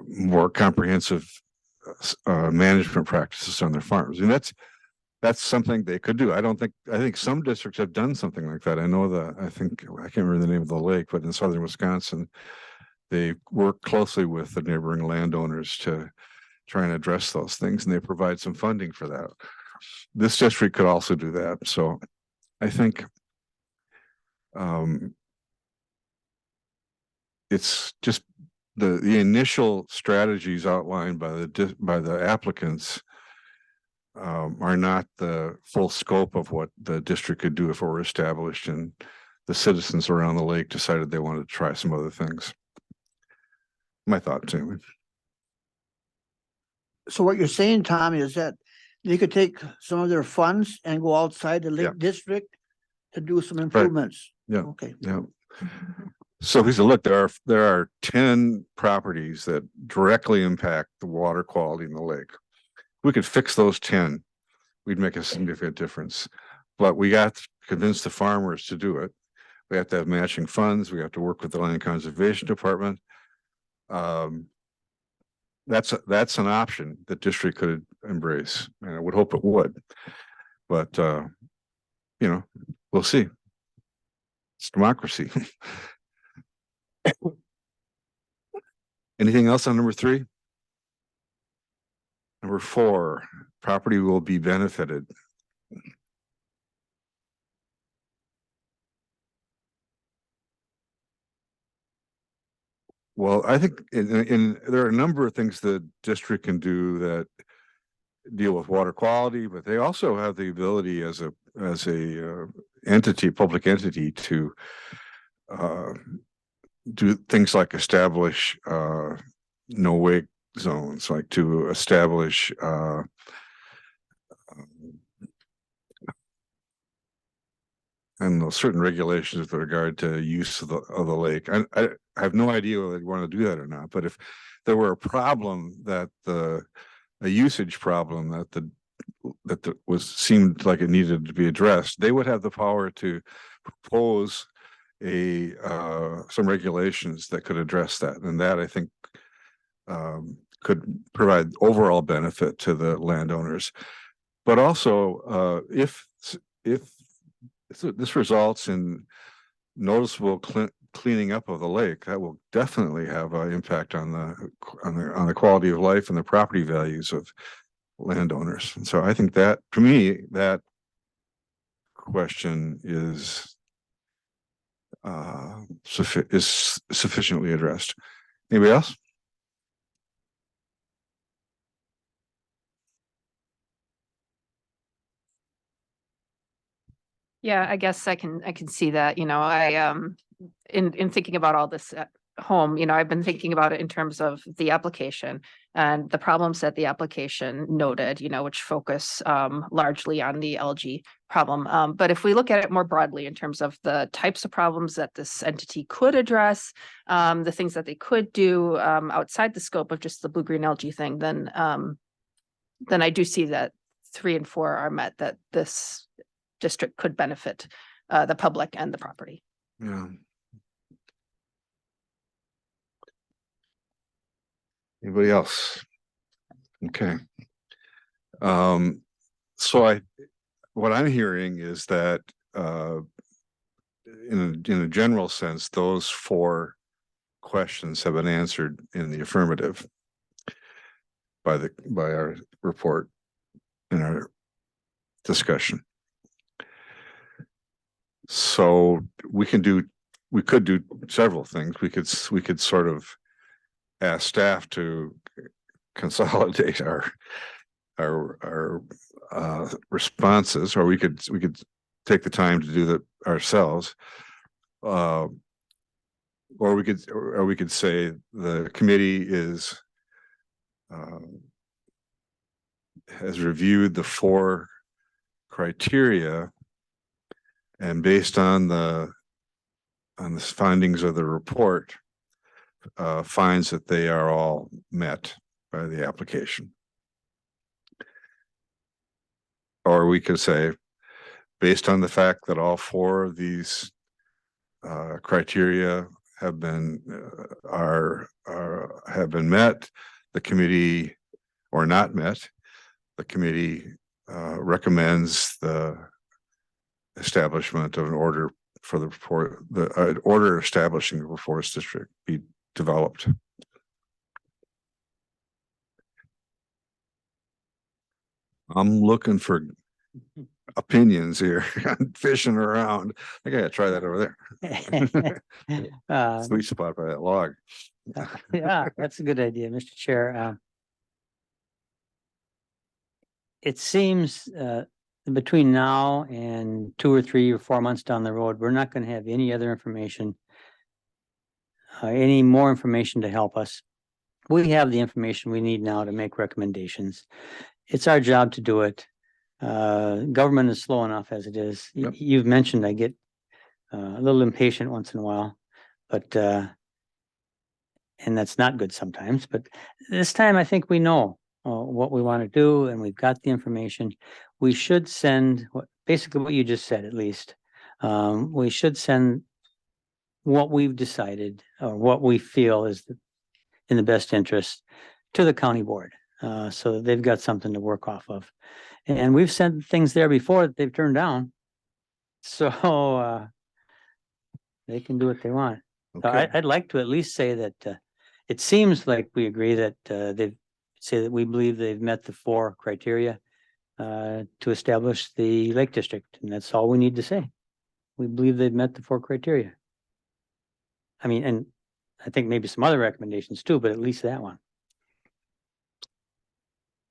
S1: more comprehensive management practices on their farms. And that's something they could do. I think some districts have done something like that. I know that, I can't remember the name of the lake, but in southern Wisconsin, they work closely with the neighboring landowners to try and address those things, and they provide some funding for that. This district could also do that. So I think it's just the initial strategies outlined by the applicants are not the full scope of what the district could do if it were established and the citizens around the lake decided they wanted to try some other things. My thoughts, anyway.
S7: So what you're saying, Tom, is that they could take some of their funds and go outside the Lake District to do some improvements?
S1: Yeah.
S7: Okay.
S1: Yeah. So he said, look, there are 10 properties that directly impact the water quality in the lake. We could fix those 10. We'd make a significant difference. But we got to convince the farmers to do it. We have to have matching funds. We have to work with the Land Conservation Department. That's an option that district could embrace, and I would hope it would. But we'll see. It's democracy. Anything else on number 3? Number 4, property will be benefited. Well, I think there are a number of things the district can do that deal with water quality, but they also have the ability as a entity, public entity to do things like establish no wake zones, like to establish and those certain regulations with regard to use of the lake. I have no idea whether they want to do that or not, but if there were a problem that a usage problem that was seemed like it needed to be addressed, they would have the power to propose some regulations that could address that, and that I think could provide overall benefit to the landowners. But also, if this results in noticeable cleaning up of the lake, that will definitely have an impact on the quality of life and the property values of landowners. And so I think that, to me, that question is sufficiently addressed. Anybody else?
S11: Yeah, I guess I can see that, in thinking about all this at home, I've been thinking about it in terms of the application and the problems that the application noted, which focus largely on the algae problem. But if we look at it more broadly in terms of the types of problems that this entity could address, the things that they could do outside the scope of just the blue-green algae thing, then I do see that 3 and 4 are met, that this district could benefit the public and the property.
S1: Yeah. Anybody else? Okay. So what I'm hearing is that in a general sense, those 4 questions have been answered in the affirmative by our report in our discussion. So we could do several things. We could sort of ask staff to consolidate our responses, or we could take the time to do that ourselves, or we could say the committee has reviewed the 4 criteria, and based on the findings of the report, finds that they are all met by the application. Or we could say, based on the fact that all 4 of these criteria have been met, the committee, or not met, the committee recommends the establishment of an order for the order establishing the forest district be developed. I'm looking for opinions here. I'm fishing around. I gotta try that over there. Sweet spot by that log.
S6: Yeah, that's a good idea, Mr. Chair. It seems between now and 2 or 3 or 4 months down the road, we're not going to have any other information, any more information to help us. We have the information we need now to make recommendations. It's our job to do it. Government is slow enough as it is.
S1: Yep.
S6: You've mentioned I get a little impatient once in a while, but and that's not good sometimes. But this time I think we know what we want to do, and we've got the information. We should send basically what you just said, at least. We should send what we've decided or what we feel is in the best interest to the county board, so that they've got something to work off of. And we've sent things there before that they've turned down. So they can do what they want. So
S1: Okay.
S6: I'd like to at least say that it seems like we agree that we believe they've met the 4 criteria to establish the Lake District, and that's all we need to say. We believe they've met the 4 criteria. I mean, and I think maybe some other recommendations too, but at least that one.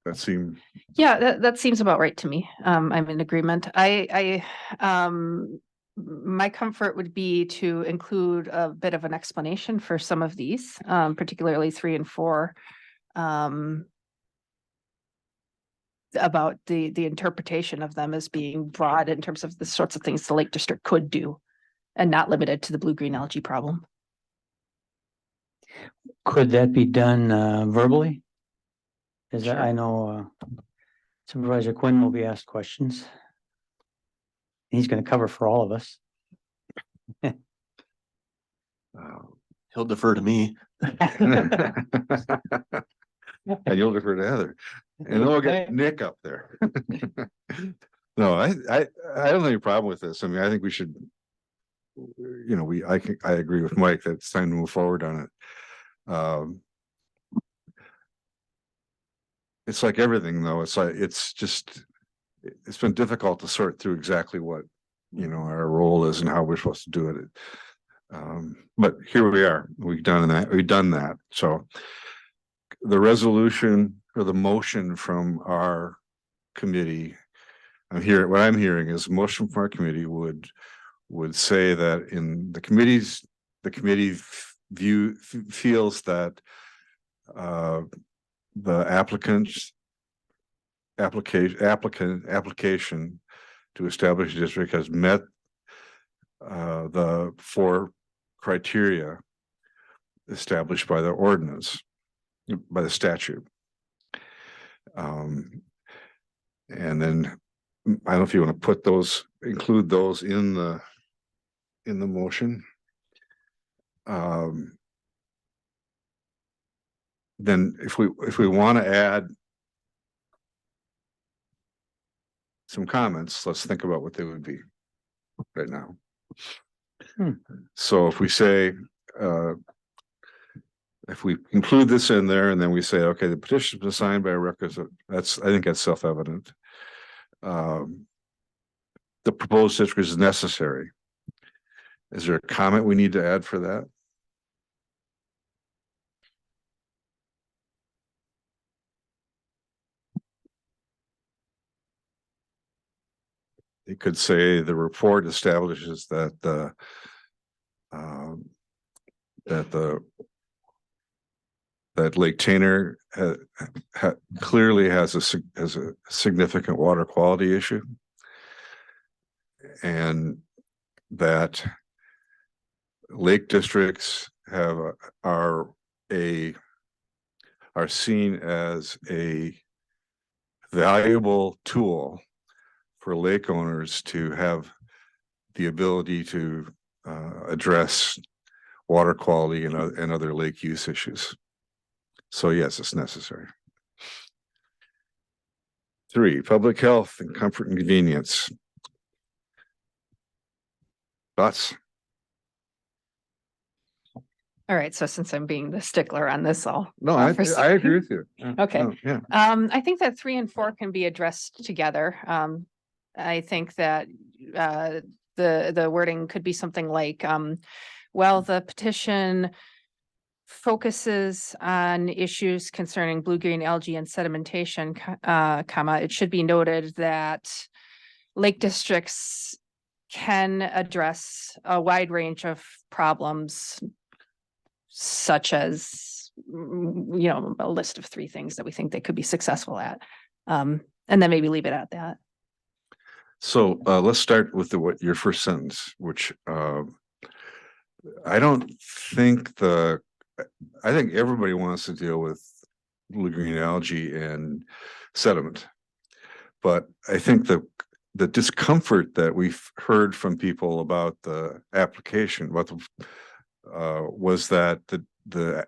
S1: That seemed
S11: Yeah, that seems about right to me. I'm in agreement. I my comfort would be to include a bit of an explanation for some of these, particularly 3 and 4. About the interpretation of them as being broad in terms of the sorts of things the Lake District could do and not limited to the blue-green algae problem.
S6: Could that be done verbally? As
S9: Sure.
S6: I know Supervisor Quinn will be asked questions. He's going to cover for all of us.
S9: He'll defer to me.
S1: And you'll defer to Heather. And then we'll get Nick up there. No, I don't have any problem with this. I mean, I think we should, you know, I agree with Mike that it's time to move forward on it. It's like everything though. It's been difficult to sort through exactly what, you know, our role is and how we're supposed to do it. But here we are, we've done that. So the resolution or the motion from our committee, what I'm hearing is motion from our committee would say that in the committee feels that the applicant's application to establish a district has met the 4 criteria established by the ordinance, by the statute. And then I don't know if you want to include those in the motion. Then if we want to add some comments, let's think about what they would be right now. So if we say, if we include this in there and then we say, okay, the petition is signed by a requisite, I think that's self-evident. The proposed district is necessary. Is there a comment we need to add for that? It could say the report establishes that that Lake Tainter clearly has a significant water quality issue, and that lake districts are seen as a valuable tool for lake owners to have the ability to address water quality and other lake use issues. So yes, it's necessary. 3, public health and comfort and convenience. Thoughts?
S11: All right, so since I'm being the stickler on this,
S1: No, I agree with you.
S11: Okay.
S1: No, yeah.
S11: I think that 3 and 4 can be addressed together. I think that the wording could be something like, well, the petition focuses on issues concerning blue-green algae and sedimentation, comma, it should be noted that lake districts can address a wide range of problems, such as, you know, a list of 3 things that we think they could be successful at. And then maybe leave it at that.
S1: So let's start with your first sentence, which I don't think I think everybody wants to deal with blue-green algae and sediment. But I think the discomfort that we've heard from people about the application, was that the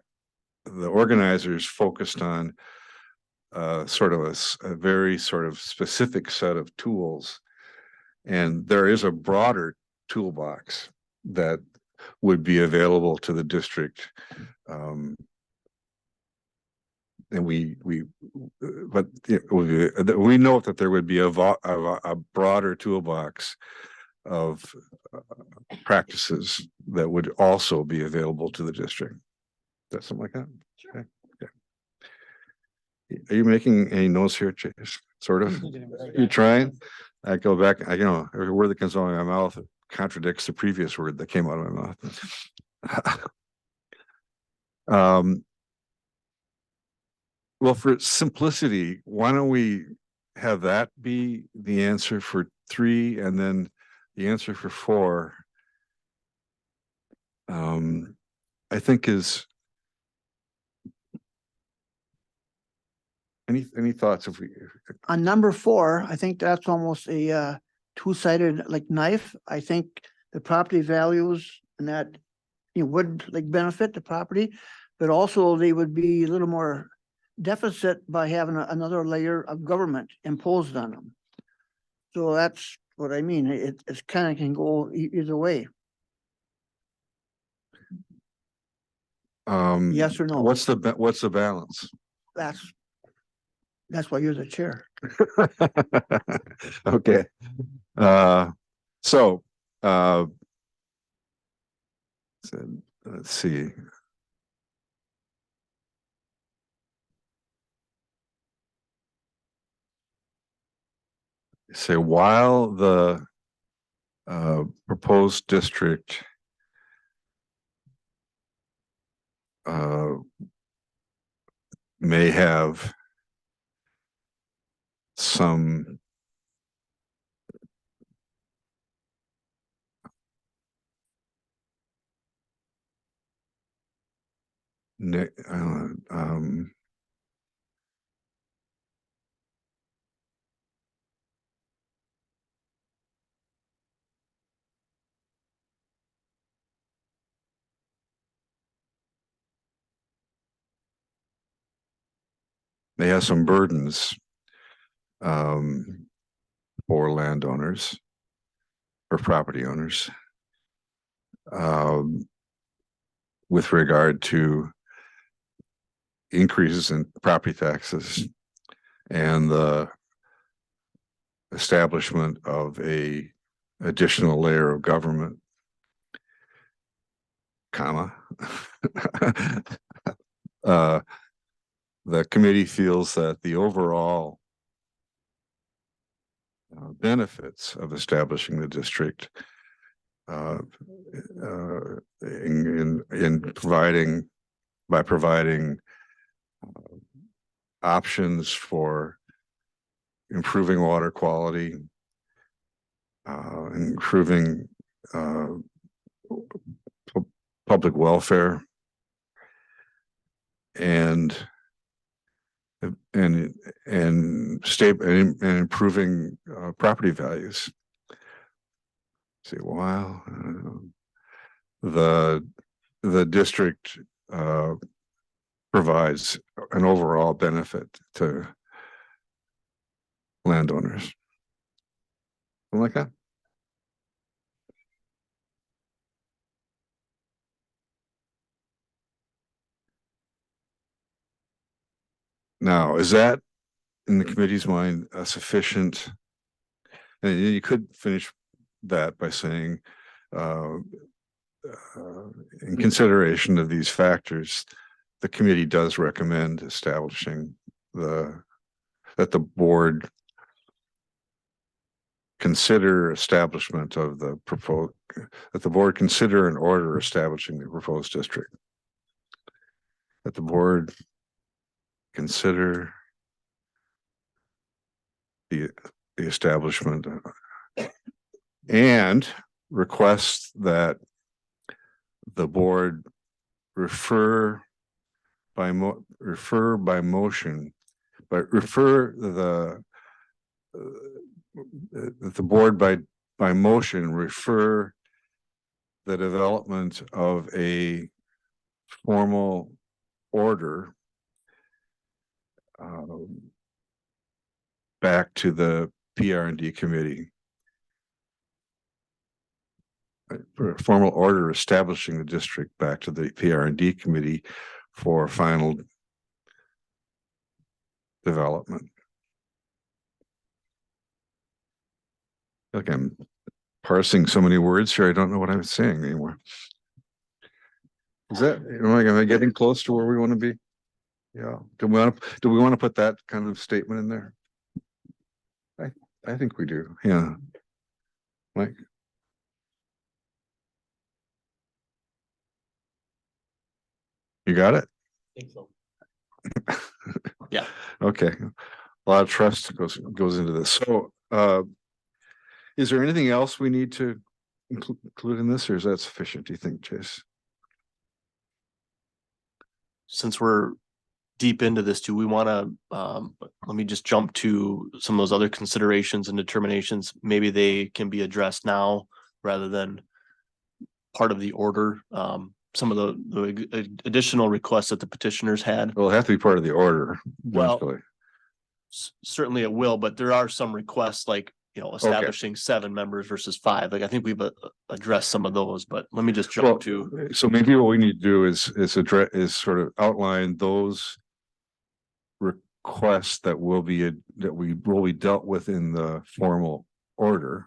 S1: organizers focused on sort of a very sort of specific set of tools. And there is a broader toolbox that would be available to the district. And we know that there would be a broader toolbox of practices that would also be available to the district. Is that something like that? Sure. Okay. Are you making any notes here, Chase? Sort of. You're trying. I go back. Every word that comes out of my mouth contradicts the previous word that came out of my mouth. Well, for simplicity, why don't we have that be the answer for 3 and then the answer for 4? I think is any thoughts if we
S7: On number 4, I think that's almost a two-sided like knife. I think the property values and that you would like benefit the property, but also they would be a little more deficit by having another layer of government imposed on them. So that's what I mean. It's kind of can go either way. Yes or no?
S1: What's the balance?
S7: That's why you're the chair.
S1: Okay. So let's see. Say while the proposed district may have some they have some burdens for landowners or property owners with regard to increases in property taxes and the establishment of a additional layer of government, comma. The committee feels that the overall benefits of establishing the district in providing options for improving water quality, improving public welfare, and improving property values. See, wow, the district provides an overall benefit to landowners. Something like that. Now, is that in the committee's mind a sufficient? And you could finish that by saying, in consideration of these factors, the committee does recommend establishing that the board consider establishment of the proposed, that the board consider an order establishing the proposed district. That the board consider the establishment and request that the board refer by motion, but refer the board by motion refer the development of a formal order back to the PR&D committee. For a formal order establishing the district back to the PR&D committee for final development. Like I'm parsing so many words here, I don't know what I'm saying anymore. Is that, am I getting close to where we want to be? Yeah. Do we want to put that kind of statement in there? I think we do. Yeah. Mike. You got it?
S9: Think so. Yeah.
S1: Okay. A lot of trust goes into this. So, is there anything else we need to include in this, or is that sufficient, do you think, Chase?
S9: Since we're deep into this, do we want to, let me just jump to some of those other considerations and determinations. Maybe they can be addressed now rather than part of the order. Some of the additional requests that the petitioners had.
S1: Well, it'll have to be part of the order.
S9: Well,
S1: eventually.
S9: Certainly it will, but there are some requests like, establishing 7 members versus 5. Like I think we've addressed some of those, but let me just jump to.
S1: So maybe what we need to do is sort of outline those requests that will be dealt with in the formal order,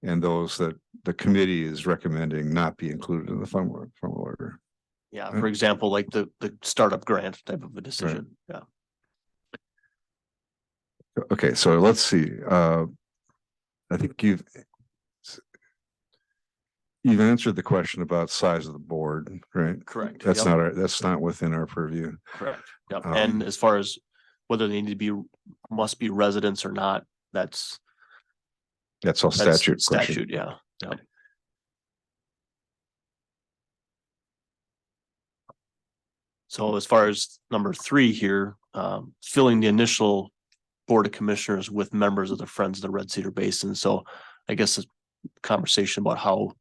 S1: and those that the committee is recommending not be included in the formal order.
S9: Yeah, for example, like the startup grant type of a decision. Yeah.
S1: Okay, so let's see. I think you've answered the question about size of the board, right?
S9: Correct.
S1: That's
S9: Yep.
S1: that's not within our purview.
S9: Correct. Yep. And as far as whether they need to must be residents or not, that's
S1: all statute.
S9: Statute, yeah. Yep. So as far as number 3 here, filling the initial Board of Commissioners with members of the Friends of the Red Cedar Basin. So I guess a conversation about how,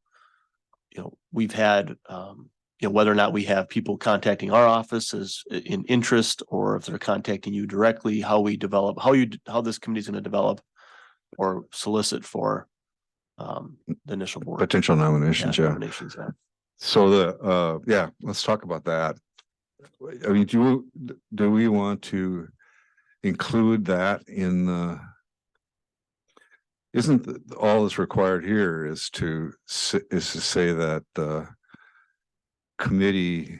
S9: we've had, whether or not we have people contacting our office as in interest, or if they're contacting you directly, how we develop, how this committee is going to develop or solicit for the initial board.
S1: Potential nominations, yeah.
S9: Nominations, yeah.
S1: So let's talk about that. I mean, do we want to include that in the? Isn't all that's required here is to say that the committee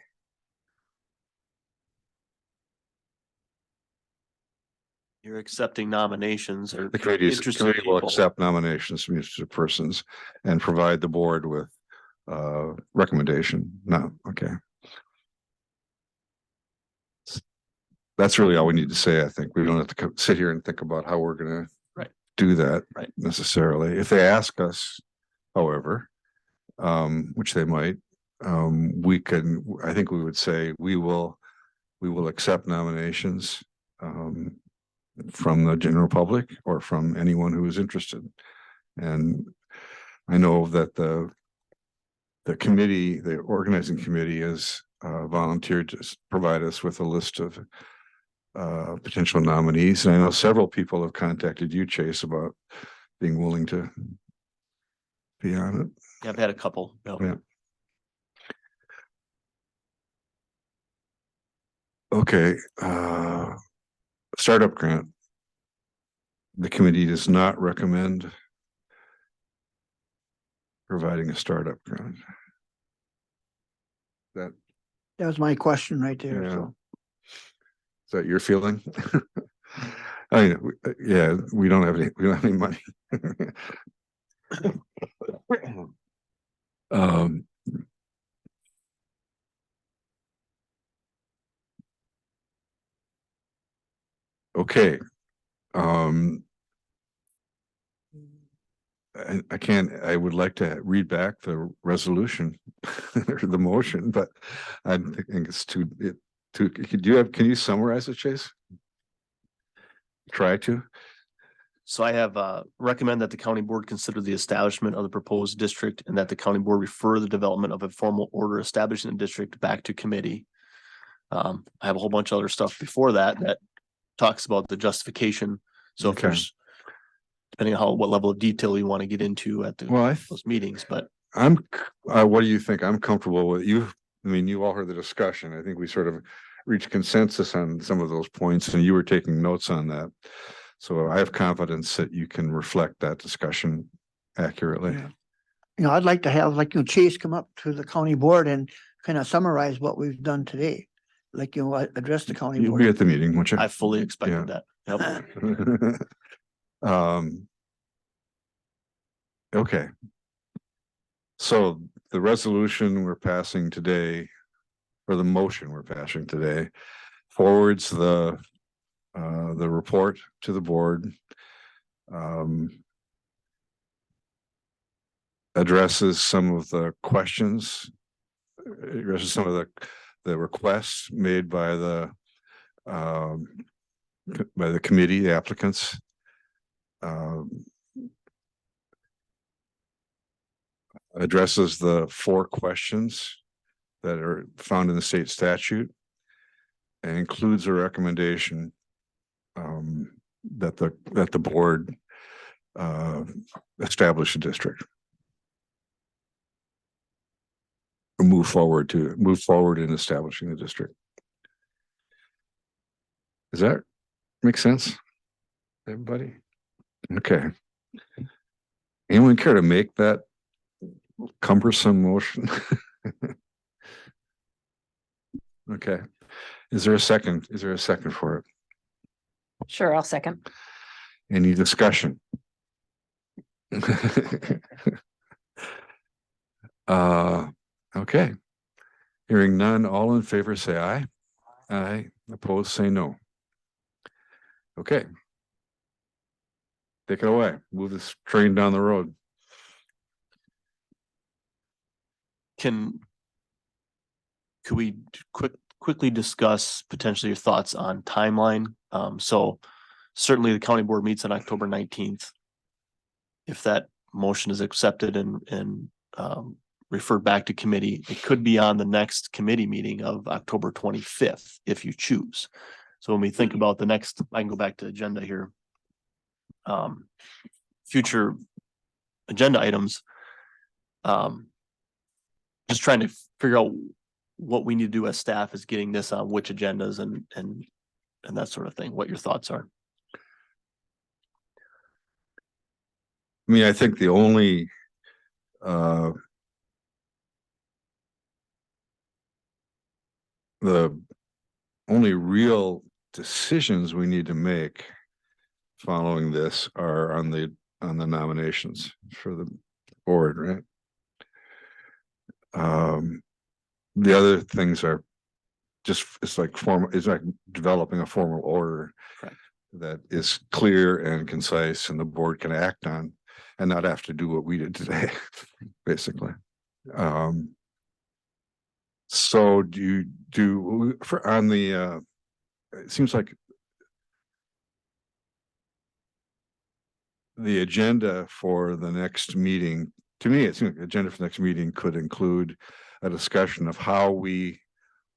S9: You're accepting nominations, or
S1: the committee will
S9: people.
S1: accept nominations from interested persons and provide the board with recommendation. No, okay. That's really all we need to say. I think we don't have to sit here and think about how we're going to do that necessarily. If they ask us, however, which they might, I think we would say we will accept nominations from the general public or from anyone who is interested. And I know that the committee, the organizing committee, has volunteered to provide us with a list of potential nominees. And I know several people have contacted you, Chase, about being willing to be on it.
S9: Yeah, I've had a couple.
S1: Yeah. Okay. Startup grant. The committee does not recommend providing a startup grant. That
S7: was my question right there.
S1: Yeah.
S7: So
S1: Is that your feeling? I mean, we don't have any money. Okay. I would like to read back the resolution or the motion, but I think it's can you summarize it, Chase? Try to.
S9: So I have recommend that the county board consider the establishment of the proposed district, and that the county board refer the development of a formal order establishing the district back to committee. I have a whole bunch of other stuff before that talks about the justification. So if there's, depending on what level of detail you want to get into at those meetings, but
S1: what do you think? I'm comfortable with you. I mean, you all heard the discussion. I think we sort of reached consensus on some of those points, and you were taking notes on that. So I have confidence that you can reflect that discussion accurately.
S7: Yeah. I'd like to have Chase come up to the county board and kind of summarize what we've done today. Address the county
S1: You'll
S7: board.
S1: be at the meeting, won't you?
S9: I fully expected that. Yep.
S1: Okay. So the resolution we're passing today or the motion we're passing today, forwards the report to the board. Addresses some of the questions, addresses some of the requests made by the committee, the applicants. Addresses the 4 questions that are found in the state statute and includes a recommendation that the board establish a district. Move forward in establishing the district. Does that make sense, everybody? Okay. Anyone care to make that cumbersome motion? Okay. Is there a second? Is there a second for it?
S11: Sure, I'll second.
S1: Any discussion? Okay. Hearing none, all in favor say aye. Aye. Opposed say no. Okay. Take it away. Move this train down the road.
S9: Could we quickly discuss potentially your thoughts on timeline? So certainly the county board meets on October 19th. If that motion is accepted and referred back to committee, it could be on the next committee meeting of October 25th, if you choose. So when we think about the next, I can go back to agenda here. Future agenda items. Just trying to figure out what we need to do as staff is getting this on which agendas and that sort of thing, what your thoughts are.
S1: I mean, I think the only real decisions we need to make following this are on the nominations for the board, right? The other things are just, it's like developing a formal order.
S9: Correct. That
S1: is clear and concise and the board can act on and not have to do what we did today, basically. So it seems like the agenda for the next meeting, to me, it seems like the agenda for the next meeting could include a discussion of how we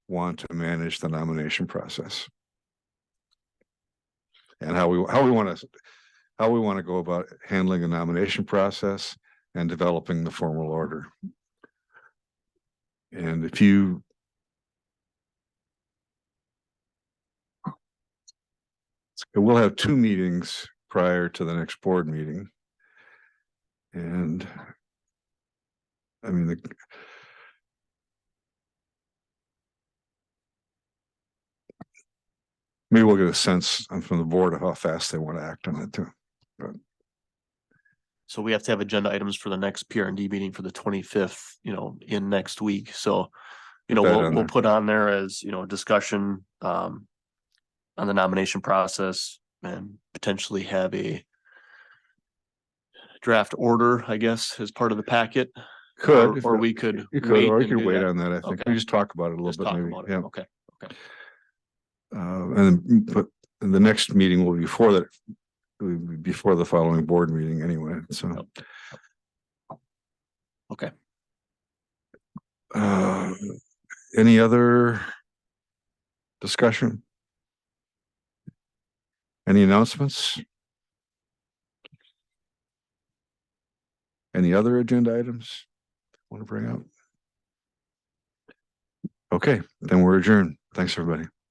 S1: want to manage the nomination process and how we want to go about handling the nomination process and developing the formal order. And we'll have 2 meetings prior to the next board meeting. And I mean, maybe we'll get a sense from the board of how fast they want to act on it too. But
S9: so we have to have agenda items for the next PRD meeting for the 25th, in next week. So, we'll put on there as, a discussion on the nomination process and potentially have a draft order, I guess, as part of the packet. Or we could wait
S1: on that. I think
S9: Okay.
S1: we just talk about it a little
S9: Just
S1: bit.
S9: talk
S1: Maybe.
S9: about it.
S1: Yeah.
S9: Okay.
S1: But the next meeting will be before the following board meeting anyway. So.
S9: Okay.
S1: Any other discussion? Any announcements? Any other agenda items want to bring up? Okay, then we're adjourned. Thanks, everybody.